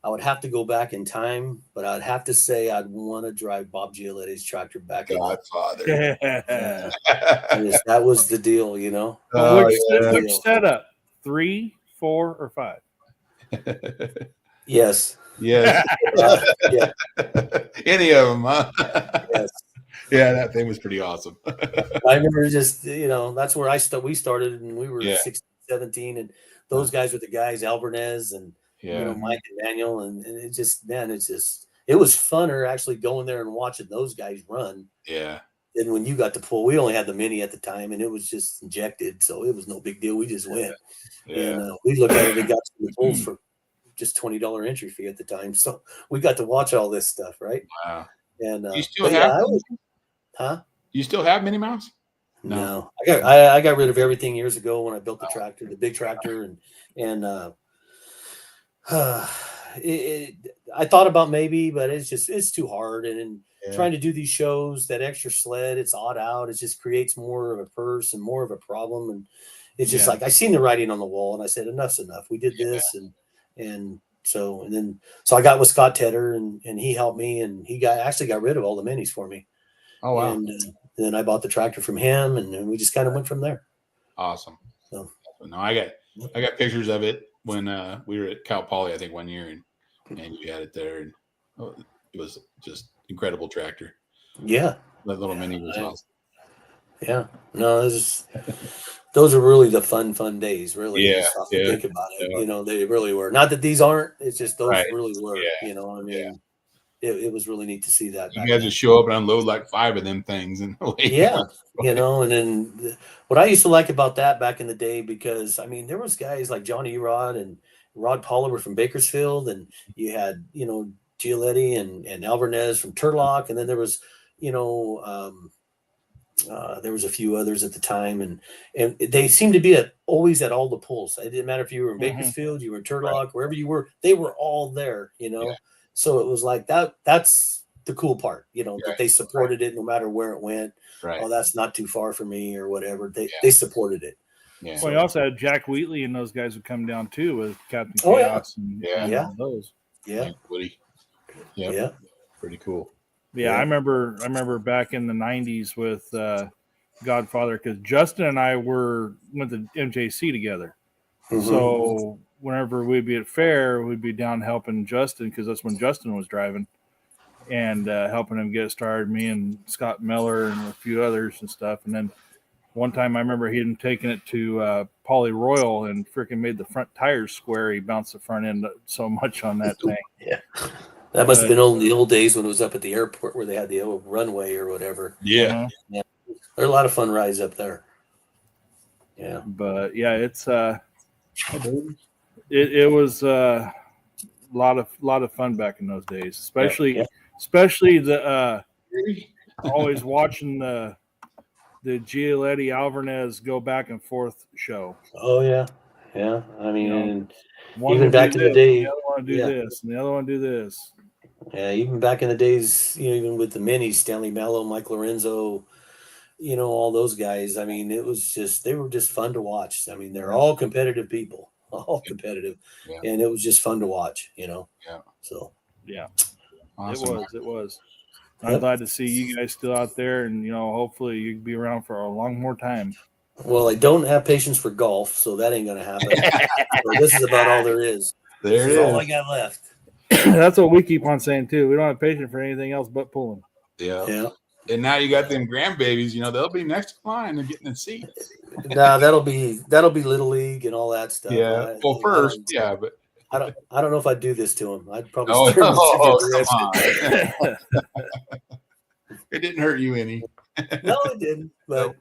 C: I would have to go back in time, but I'd have to say I'd want to drive Bob Gioletti's tractor back.
B: Godfather.
C: That was the deal, you know.
A: Which setup? 3, 4, or 5?
C: Yes.
B: Yes.
C: Yeah.
B: Any of them, huh?
C: Yes.
B: Yeah, that thing was pretty awesome.
C: I remember just, you know, that's where we started, and we were 16, 17, and those guys were the guys, Alvarez and you know, Mike and Daniel, and it just, man, it was funner actually going there and watching those guys run.
B: Yeah.
C: And when you got to pull, we only had the Mini at the time, and it was just injected, so it was no big deal. We just went, and we looked at it and got some pulls for just $20 entry fee at the time, so we got to watch all this stuff, right?
B: Wow.
C: And
B: you still have? You still have Minnie Mouse?
C: No. I got rid of everything years ago when I built the tractor, the big tractor, and I thought about maybe, but it's too hard, and trying to do these shows, that extra sled, it's odd out, it just creates more of a purse and more of a problem, and it's just like I seen the writing on the wall, and I said enough's enough. We did this, and so I got with Scott Tedder, and he helped me, and he actually got rid of all the minis for me.
B: Oh wow!
C: And then I bought the tractor from him, and then we just kind of went from there.
B: Awesome.
C: So
B: no, I got pictures of it when we were at Cal Poly, I think, one year, and you had it there, and it was just incredible tractor.
C: Yeah,
B: that little Mini was awesome.
C: Yeah. No, those are really the fun days, really.
B: Yeah,
C: You stop to think about it.
B: yeah.
C: They really were. Not that these aren't, it's just those
B: Right.
C: really were.
B: Yeah.
C: I mean, it was really neat to see that.
B: You guys just show up and unload like 5 of them things and
C: yeah. And then what I used to like about that back in the day, because I mean, there was guys like Johnny Rod and Rod Polliver from Bakersfield, and you had, Gialetti and Alvarez from Turlock, and then there was, there was a few others at the time, and they seemed to be always at all the pulls. It didn't matter if you were in Bakersfield, you were in Turlock, wherever you were, they were all there, So it was like that. That's the cool part, that they supported it no matter where it went.
B: Right.
C: Oh, that's not too far for me or whatever. They supported it.
A: Yeah. Well, you also had Jack Wheatley and those guys would come down too with Captain Chaos and all those.
C: Yeah.
B: Woody.
C: Yep. Yeah.
B: Pretty cool.
A: Yeah, I remember back in the 90s with Godfather, because Justin and I went to MJC together. Mm-hmm. So whenever we'd be at fair, we'd be down helping Justin, because that's when Justin was driving, and helping him get started, me and Scott Miller and a few others and stuff. And then one time I remember he had taken it to Poly Royal and freaking made the front tires square. He bounced the front end so much on that thing.
C: Yeah. That must have been the old days when it was up at the airport where they had the old runway or whatever.
B: Yeah.
C: Yeah. There are a lot of fun rides up there. Yeah.
A: But yeah, it's it was a lot of fun back in those days, especially the always watching the Gialetti Alvarez go back and forth show.
C: Oh yeah. Yeah. I mean,
A: even back in the day, the other one do this, and the other one do this.
C: Yeah, even back in the days, even with the minis, Stanley Mello, Mike Lorenzo, all those guys. I mean, they were just fun to watch. I mean, they're all competitive people, all competitive, and it was just fun to watch.
B: Yeah.
C: So
A: yeah, awesome. It was. I'm glad to see you guys still out there, and hopefully you can be around for a long more time.
C: Well, I don't have patience for golf, so that ain't gonna happen. So this is about all there is. This is all I got left.
A: That's what we keep on saying too. We don't have patience for anything else but pulling.
C: Yeah.
B: And now you got them grandbabies. They'll be next in line and getting a seat.
C: Nah, that'll be Little League and all that stuff.
B: Yeah. First, but
C: I don't know if I'd do this to him. I'd probably.
B: Come on. It didn't hurt you any.
C: No, it didn't. But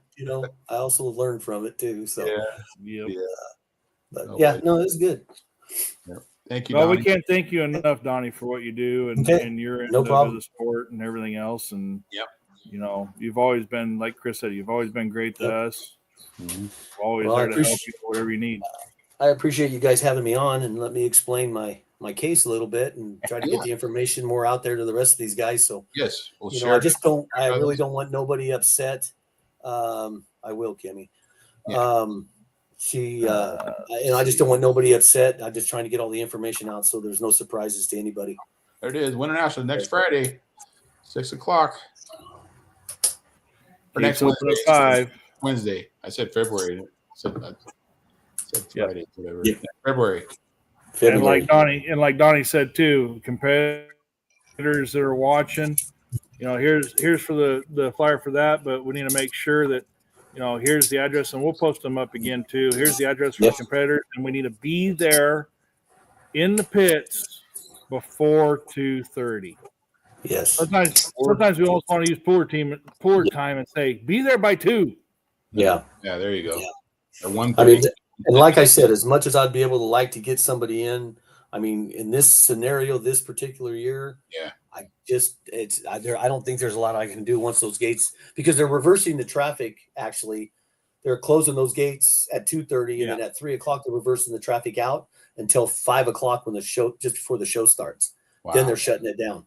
C: I also learned from it too. So
A: yeah.
C: But no, it's good.
B: Yep. Thank you.
A: Well,
B: Donnie.
A: we can't thank you enough, Donnie, for what you do and your end of the sport and everything else. And you've always been, like Chris said, you've always been great to us. Mm-hmm. Always there to help you whatever you need.
C: I appreciate you guys having me on and let me explain my case a little bit and try to get the information more out there to the rest of these guys. So
B: yes, we'll
C: share. I really don't want nobody upset. I will, Kimmy. Yeah. I just don't want nobody upset. I'm just trying to get all the information out so there's no surprises to anybody.
B: There it is. Winter National next Friday, 6:00. Or next Wednesday. 5. Wednesday. I said February. I said Friday, whatever. Yeah. February.
A: And like Donnie said too, competitors that are watching, here's for the flyer for that, but we need to make sure that here's the address, and we'll post them up again too. Here's the address for competitors, and we need to be there in the pits before 2:30.
C: Yes.
A: Sometimes we almost want to use puller time and say be there by 2.
B: Yeah. Yeah. There you go.
C: Yeah. 1:30. And like I said, as much as I'd be able to like to get somebody in, I mean, in this scenario, this particular year, I don't think there's a lot I can do once those gates, because they're reversing the traffic. Actually, they're closing those gates at 2:30, and then at 3:00 they're reversing the traffic out until 5:00 when the show, just before the show starts. Wow. Then they're shutting it down.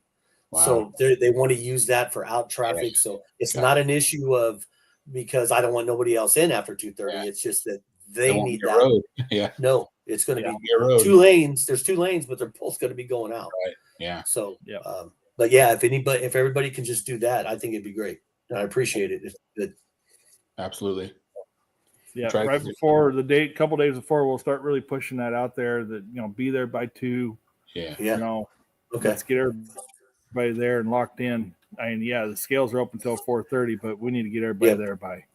C: Wow. So they want to use that for out traffic. So it's not an issue because I don't want nobody else in after 2:30. Yeah. It's just that they need that.
B: Road. Yeah.
C: No, it's going to be 2 lanes. There's 2 lanes, but they're both going to be going out.
B: Right. Yeah.
C: So, but if everybody can just do that, I think it'd be great. And I appreciate it. It's good.
B: Absolutely.
A: Yeah. Right before the date, couple days before, we'll start really pushing that out there. That be there by 2.
B: Yeah.
C: Yeah.
A: Okay. Let's get everybody there and locked in. I mean, the scales are open until 4:30, but we need to get everybody there by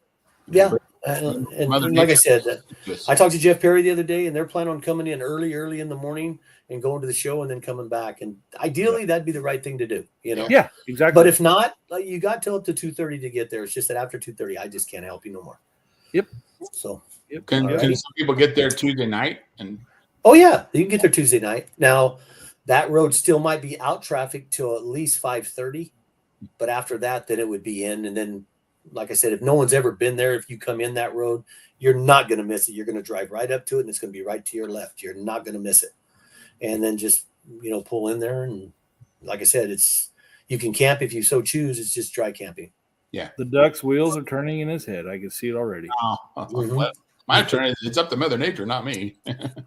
C: Yeah. And like I said, I talked to Jeff Perry the other day, and they're planning on coming in early in the morning and going to the show and then coming back. And ideally, that'd be the right thing to do, you know?
A: Yeah, exactly.
C: But if not, you got till up to 2:30 to get there. It's just that after 2:30, I just can't help you no more.
A: Yep.
C: So
B: can some people get there Tuesday night?
C: Oh yeah, you can get there Tuesday night. Now, that road still might be out traffic till at least 5:30, but after that, then it would be in. And then, like I said, if no one's ever been there, if you come in that road, you're not going to miss it. You're going to drive right up to it, and it's going to be right to your left. You're not going to miss it. And then just pull in there, and like I said, you can camp if you so choose. It's just dry camping.
B: Yeah,
A: the duck's wheels are turning in his head. I can see it already.
B: My turn. It's up to Mother Nature, not me.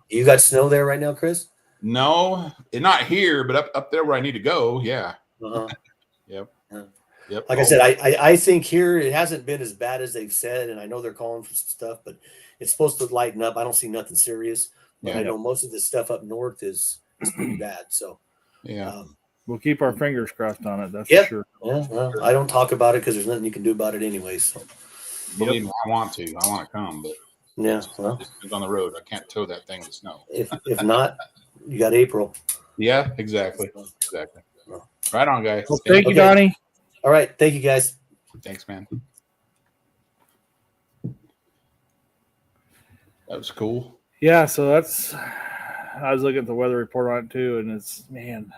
C: You got snow there right now, Chris?
B: No, not here, but up there where I need to go. Yeah.
C: Uh-huh.
B: Yep.
C: Yep. Like I said, I think here it hasn't been as bad as they've said, and I know they're calling for some stuff, but it's supposed to lighten up. I don't see nothing serious, but I know most of the stuff up north is pretty bad. So
A: we'll keep our fingers crossed on it. That's for sure.
C: Yeah, well, I don't talk about it because there's nothing you can do about it anyway. So
B: believe me, I want to come, but
C: it's
B: on the road. I can't tow that thing to snow.
C: If not, you got April.
B: Yeah, exactly. Right on, guys.
A: Well, thank you, Donnie.
C: All right. Thank you, guys.
B: Thanks, man. That was cool.
A: Yeah, so I was looking at the weather report on it too, and it's going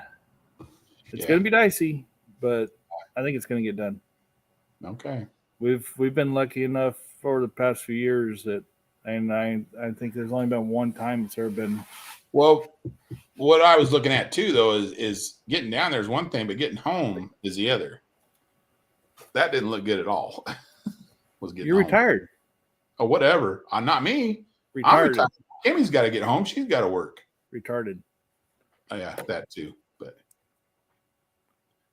A: to be dicey, but I think it's going to get done.
B: Okay.
A: We've been lucky enough over the past few years that, and I think there's only been one time it's ever been.
B: Well, what I was looking at too, though, is getting down there is one thing, but getting home is the other. That didn't look good at all. You're
A: retired.
B: Oh, whatever. Not me.
A: Retired.
B: I'm retired. Kimmy's got to get home. She's got to work.
A: Retarded.
B: Oh yeah, that too. But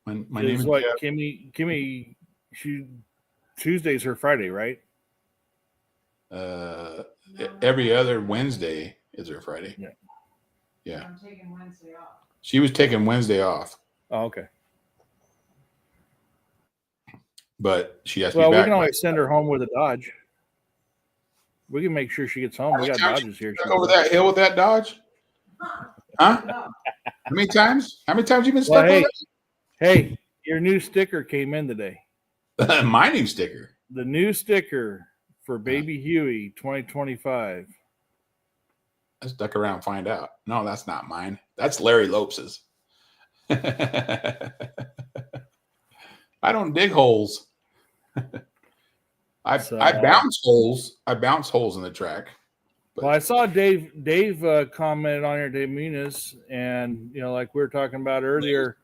B: my
A: name is what
B: Jeff.
A: Kimmy. Tuesday's her Friday, right?
B: Every other Wednesday is her Friday. Yeah.
D: I'm taking Wednesday off.
B: She was taking Wednesday off.
A: Oh, okay.
B: But she has to be back.
A: Well, we can always send her home with a Dodge. We can make sure she gets home. We got Dodges here.
B: Over that hill with that Dodge? Huh? How many times? How many times you been stuck on that?
A: Hey, your new sticker came in today.
B: My new sticker.
A: The new sticker for Baby Huey 2025.
B: Let's duck around and find out. No, that's not mine. That's Larry Lopes's. I don't dig holes. I bounce holes. I bounce holes in the track.
A: But. Well, I saw Dave commented on here, Dave Muniz, and like we were talking about earlier,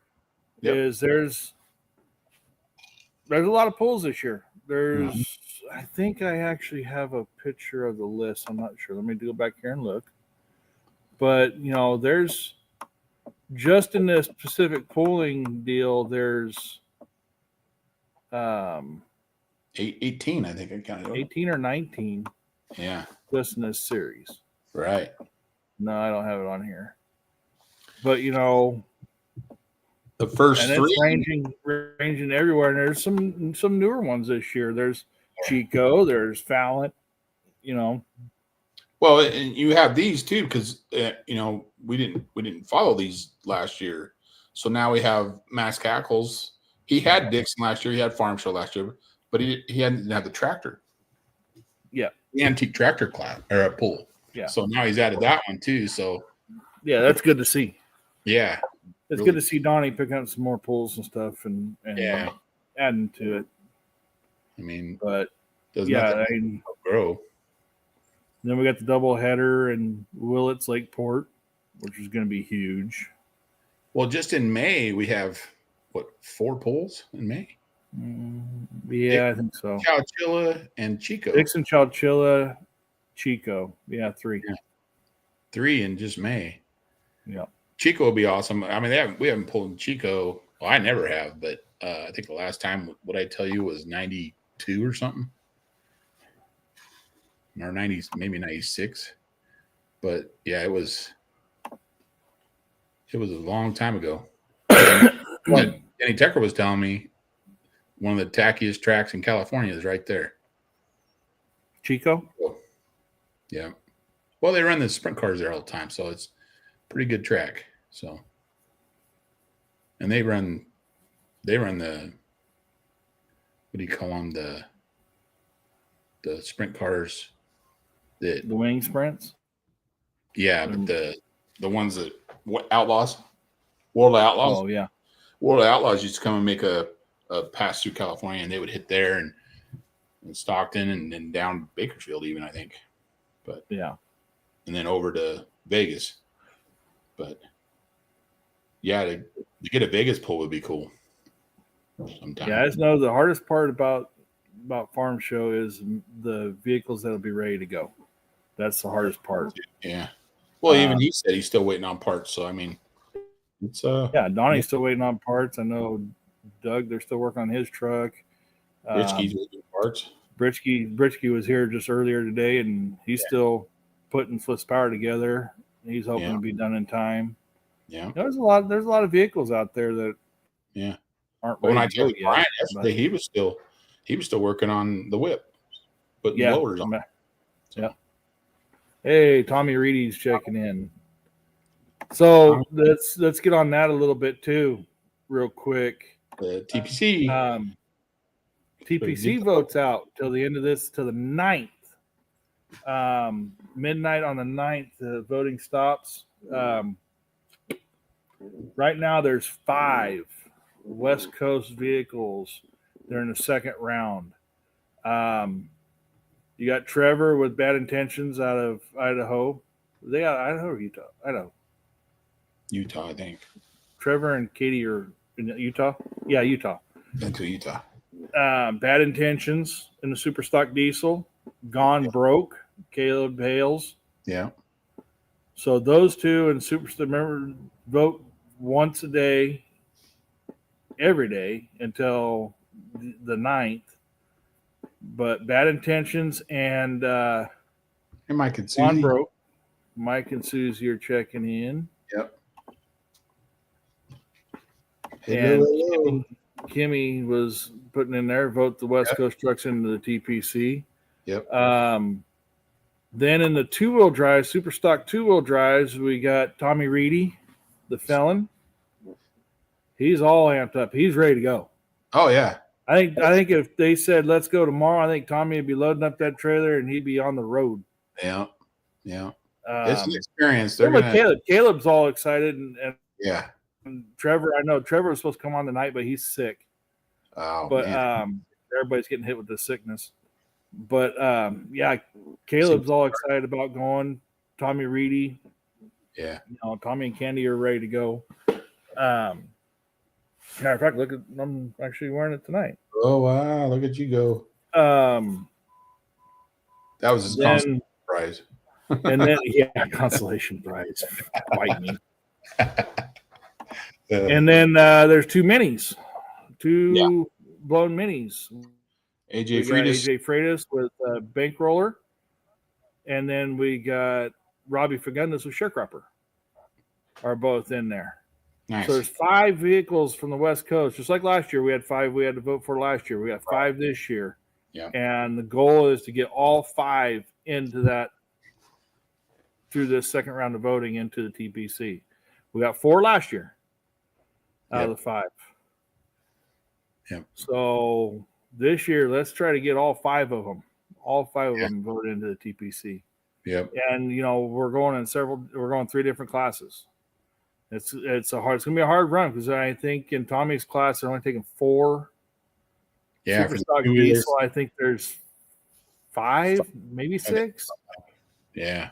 A: is there's a lot of pulls this year. I think I actually have a picture of the list. I'm not sure. Let me go back here and look. But there's just in this specific pulling deal, there's
B: 18, I think I counted.
A: 18 or 19.
B: Yeah.
A: Just in this series.
B: Right.
A: No, I don't have it on here. But
B: the first
A: and
B: three
A: it's ranging everywhere. And there's some newer ones this year. There's Chico, there's Fallon,
B: Well, and you have these too, because we didn't follow these last year. So now we have MaxxKakl's. He had Dixon last year, he had Farm Show last year, but he didn't have the tractor.
A: Yeah.
B: The antique tractor class or a pull.
A: Yeah.
B: So now he's added that one too. So
A: yeah, that's good to see.
B: Yeah.
A: It's really good to see Donnie picking up some more pulls and stuff and adding to it.
B: I mean,
A: but grow. Then we got the double header and Willits Lakeport, which is going to be huge.
B: Well, just in May we have 4 pulls in May.
A: I think so.
B: Chowchilla and Chico.
A: Dixon, Chowchilla, Chico. Yeah, 3.
B: Yeah. 3 in just May.
A: Yeah.
B: Chico will be awesome. I mean, we haven't pulled Chico. Well, I never have, but I think the last time, what I tell you, was 92 or something. Or 90s, maybe 96. But yeah, it was a long time ago. What Danny Tucker was telling me, one of the tackiest tracks in California is right there.
A: Chico.
B: Yeah. Well, they run the sprint cars there all the time, so it's pretty good track. So, and they run the, what do you call them, the sprint cars that
A: The wing sprints.
B: Yeah, but the ones that Outlaws, World of Outlaws.
A: Oh yeah,
B: World of Outlaws used to come and make a pass through California, and they would hit there and Stockton and then down Bakersfield even, I think. But
A: yeah,
B: and then over to Vegas. But yeah, to get a Vegas pull would be cool. Sometime.
A: Yeah, I just know the hardest part about farm show is the vehicles that'll be ready to go. That's the hardest part.
B: Yeah. Well, even he said he's still waiting on parts. So I mean, it's
A: yeah. Donnie's still waiting on parts. I know Doug. They're still working on his truck.
B: Richie's waiting on parts.
A: Britschke was here just earlier today, and he's still putting Swiss Power together. He's hoping to be done in time.
B: Yeah,
A: there's a lot of vehicles out there that aren't ready.
B: When I told Brian yesterday, he was still working on the whip, putting blowers on.
A: Yeah. Hey, Tommy Reedy's checking in. So let's get on that a little bit too, real quick.
B: The TPC.
A: TPC votes out till the 9th. Midnight on the 9th, the voting stops. Right now, there's 5 West Coast vehicles. They're in the second round. You got Trevor with Bad Intentions out of Idaho. They got Idaho or Utah? Idaho.
B: Utah, I think.
A: Trevor and Katie are in Utah? Yeah, Utah.
B: Into Utah.
A: Bad Intentions in the Super Stock Diesel. Gone Broke, Caleb Hales.
B: Yeah.
A: So those two and Superstar, remember, vote once a day, every day until the 9th. But Bad Intentions and
B: Mike and Susie.
A: Gone Broke. Mike and Susie are checking in.
B: Yep.
A: And Kimmy was putting in there, vote the West Coast trucks into the TPC.
B: Yep.
A: Then in the two-wheel drives, super stock two-wheel drives, we got Tommy Reedy, the felon. He's all amped up. He's ready to go.
B: Oh yeah.
A: I think if they said let's go tomorrow, I think Tommy would be loading up that trailer and he'd be on the road.
B: Yeah. Yeah. It's an experience. They're
A: Caleb's all excited and
B: yeah.
A: And Trevor, I know Trevor was supposed to come on tonight, but he's sick.
B: Oh,
A: but everybody's getting hit with the sickness. But yeah, Caleb's all excited about going. Tommy Reedy, Tommy and Candy are ready to go. Matter of fact, look at I'm actually wearing it tonight.
B: Oh wow, look at you go. That was his consolation prize.
A: And then consolation prize. Bite me. And then there's 2 minis. 2 blown minis.
B: AJ
A: Freitas with Bankroller. And then we got Robbie Fagundes with Sharecropper. Are both in there.
B: Nice.
A: So there's 5 vehicles from the West Coast. Just like last year, we had 5 we had to vote for last year. We got 5 this year.
B: Yeah.
A: And the goal is to get all 5 into that through this second round of voting into the TPC. We got 4 last year out of the 5.
B: Yep.
A: So this year, let's try to get all 5 of them. All 5 of them voted into the TPC.
B: Yep.
A: And we're going 3 different classes. It's gonna be a hard run because I think in Tommy's class they're only taking 4.
B: Yeah.
A: Super stock diesel, I think there's 5, maybe 6.
B: Yeah.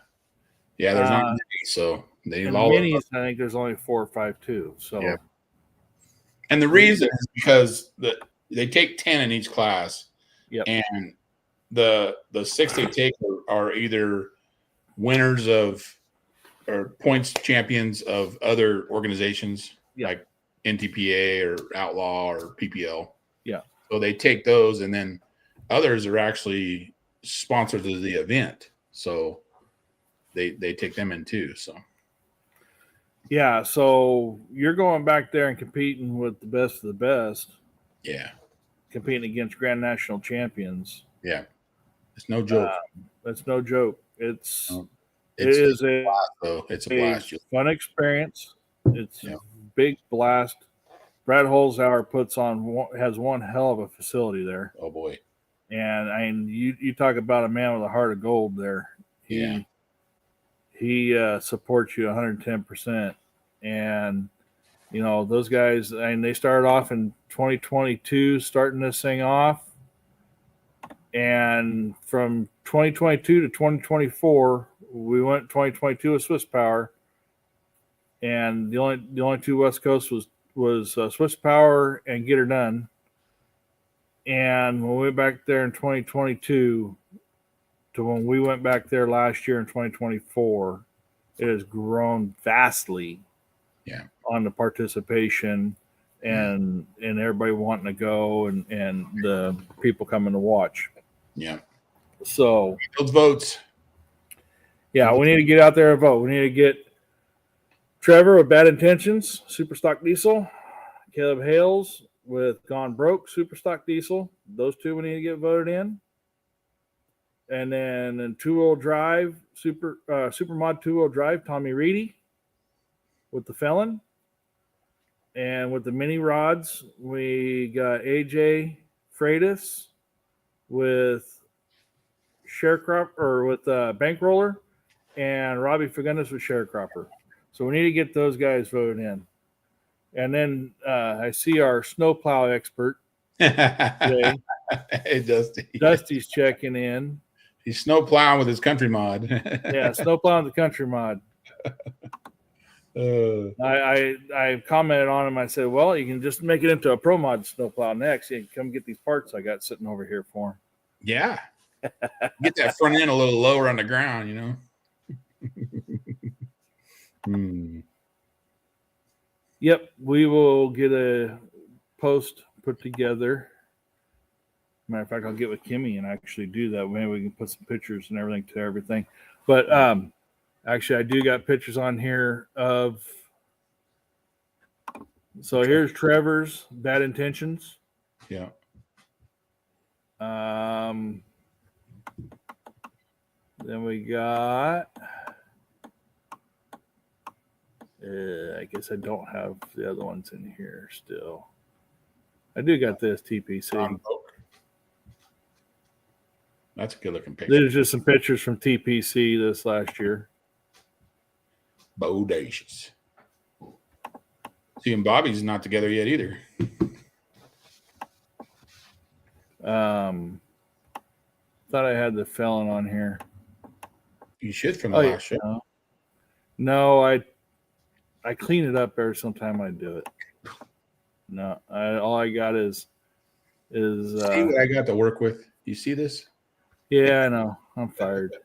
B: Yeah, there's not many, so they
A: all minis. I think there's only 4 or 5 too. So,
B: and the reason is because they take 10 in each class, and the 6 they take are either winners of or points champions of other organizations like NTPA or Outlaw or PPL. Yeah, so they take those, and then others are actually sponsors of the event, so they take them in too. So so you're going back there and competing with the best of the best. Yeah, competing against Grand National champions. Yeah, It's no joke.
A: It's no joke. It's
B: It's a blast, though. It's a blast.
A: Fun experience. It's a big blast. Brad Holzhauer has one hell of a facility there.
B: Oh boy!
A: And I mean, you talk about a man with a heart of gold there. He supports you 110%. And those guys, and they started off in 2022, starting this thing off. And from 2022 to 2024, we went 2022 with Swiss Power. And the only two West Coast was Swiss Power and Get Her Done. And when we went back there in 2022 to when we went back there last year in 2024, it has grown vastly on the participation and everybody wanting to go and the people coming to watch.
B: Yeah.
A: So
B: those votes.
A: Yeah, we need to get out there and vote. We need to get Trevor with Bad Intentions, Superstock Diesel, Caleb Hales with Gone Broke, Superstock Diesel. Those two we need to get voted in. And then in two-wheel drive, Supermod two-wheel drive, Tommy Reedy with the Felon. And with the mini rods, we got AJ Freitas with Bankroller and Robbie Fagundes with Sharecropper. So we need to get those guys voted in. And then I see our snowplow expert today.
B: Hey, Dusty.
A: Dusty's checking in.
B: He's snowplowing with his country mod.
A: Yeah, snowplowing the country mod. I commented on him. I said, well, you can just make it into a pro mod snowplow next. You can come get these parts I got sitting over here for him.
B: Yeah. Get that front end a little lower on the ground,
A: Yep, we will get a post put together. Matter of fact, I'll get with Kimmy and actually do that. Maybe we can put some pictures and everything to everything. But actually, I do got pictures on here of. So here's Trevor's Bad Intentions.
B: Yeah.
A: Then we got. I guess I don't have the other ones in here still. I do got this TPC.
B: That's a good looking picture.
A: There's just some pictures from TPC this last year.
B: Bodacious. See, and Bobby's not together yet either.
A: Thought I had the Felon on here.
B: You should from the last show.
A: No, I clean it up every sometime I do it. No, all I got is.
B: See what I got to work with. You see this?
A: Yeah, I know. I'm fired.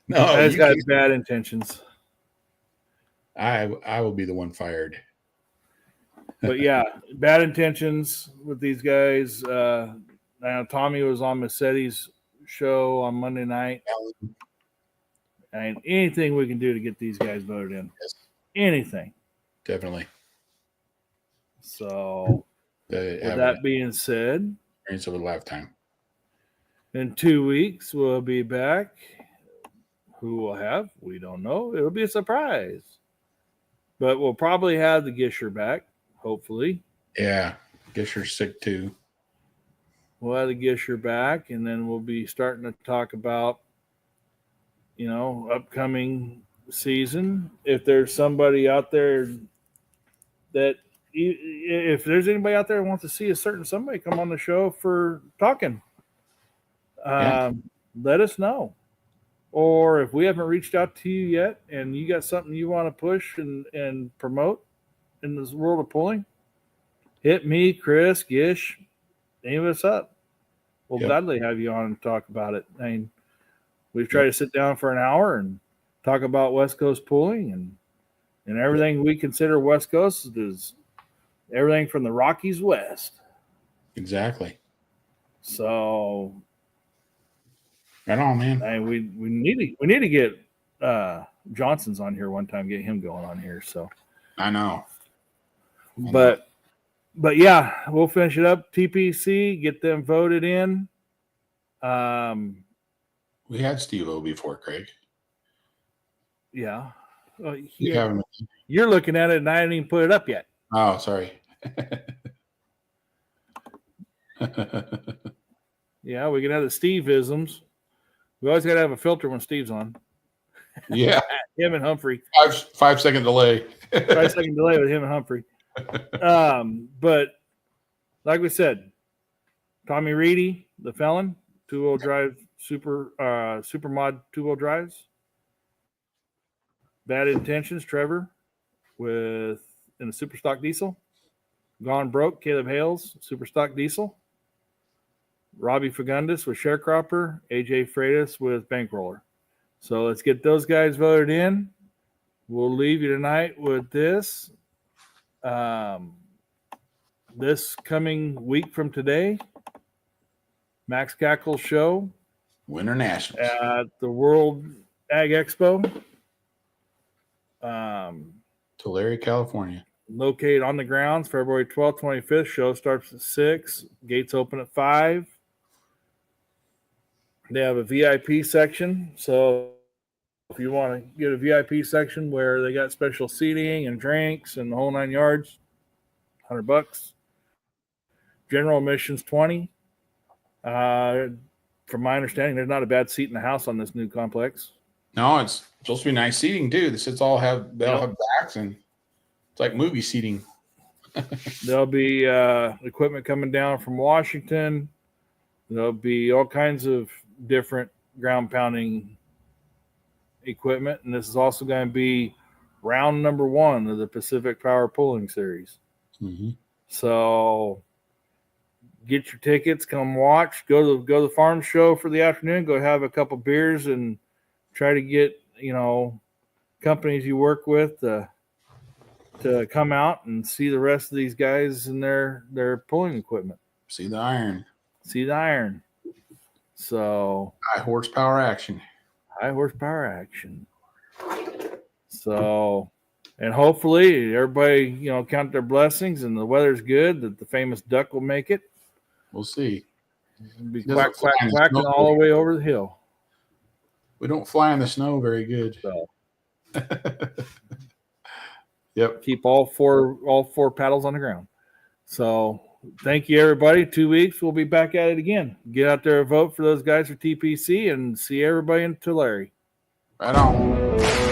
B: No,
A: I just got bad intentions.
B: I will be the one fired.
A: But yeah, bad intentions with these guys. Now Tommy was on Massetti's show on Monday night. And anything we can do to get these guys voted in.
B: Yes.
A: Anything.
B: Definitely.
A: So with that being said,
B: experience of a lifetime.
A: In 2 weeks, we'll be back. Who will have? We don't know. It'll be a surprise. But we'll probably have the Gisher back, hopefully.
B: Yeah, Gisher's sick too.
A: We'll have the Gisher back, and then we'll be starting to talk about, upcoming season. If there's somebody out there that, if there's anybody out there who wants to see a certain somebody come on the show for talking, let us know. Or if we haven't reached out to you yet and you got something you want to push and promote in this world of pulling, hit me, Chris, Gish, any of us up. We'll gladly have you on and talk about it. I mean, we've tried to sit down for an hour and talk about West Coast pulling and everything we consider West Coast is everything from the Rockies west.
B: Exactly.
A: So
B: right on, man.
A: I mean, we need to get Johnson's on here one time, get him going on here. So
B: I know.
A: But yeah, we'll finish it up. TPC, get them voted in.
B: We had Steve-O before, Craig.
A: Yeah.
B: Yeah.
A: You're looking at it, and I didn't even put it up yet.
B: Oh, sorry.
A: Yeah, we can have the Steve-isms. We always got to have a filter when Steve's on.
B: Yeah.
A: Him and Humphrey.
B: 5 second delay.
A: 5 second delay with him and Humphrey. But like we said, Tommy Reedy, the Felon, 2-wheel drive super mod 2-wheel drives. Bad Intentions, Trevor, in a super stock diesel. Gone Broke, Caleb Hales, super stock diesel. Robbie Fagundes with Sharecropper, AJ Freitas with Bankroller. So let's get those guys voted in. We'll leave you tonight with this. This coming week from today, MaxxKakl show.
B: Winter Nationals.
A: At the World Ag Expo.
B: Tulare, California.
A: Located on the grounds, February 12th, 25th. Show starts at 6. Gates open at 5. They have a VIP section. So if you want to get a VIP section where they got special seating and drinks and the whole 9 yards, $100. General admissions, $20. From my understanding, there's not a bad seat in the house on this new complex.
B: No, it's supposed to be nice seating too. The seats all have backs, and it's like movie seating.
A: There'll be equipment coming down from Washington. There'll be all kinds of different ground pounding equipment, and this is also going to be round number 1 of the Pacific Power Pulling Series.
B: Mm-hmm.
A: So get your tickets, come watch, go to the farm show for the afternoon, go have a couple beers and try to get, companies you work with to come out and see the rest of these guys and their pulling equipment.
B: See the iron.
A: So
B: High horsepower action.
A: So, and hopefully everybody, count their blessings and the weather's good that the famous duck will make it.
B: We'll see.
A: Be quacking all the way over the hill.
B: We don't fly in the snow very good.
A: So.
B: Yep.
A: Keep all four paddles on the ground. So thank you, everybody. 2 weeks, we'll be back at it again. Get out there and vote for those guys for TPC and see everybody in Tulare.
B: Right on.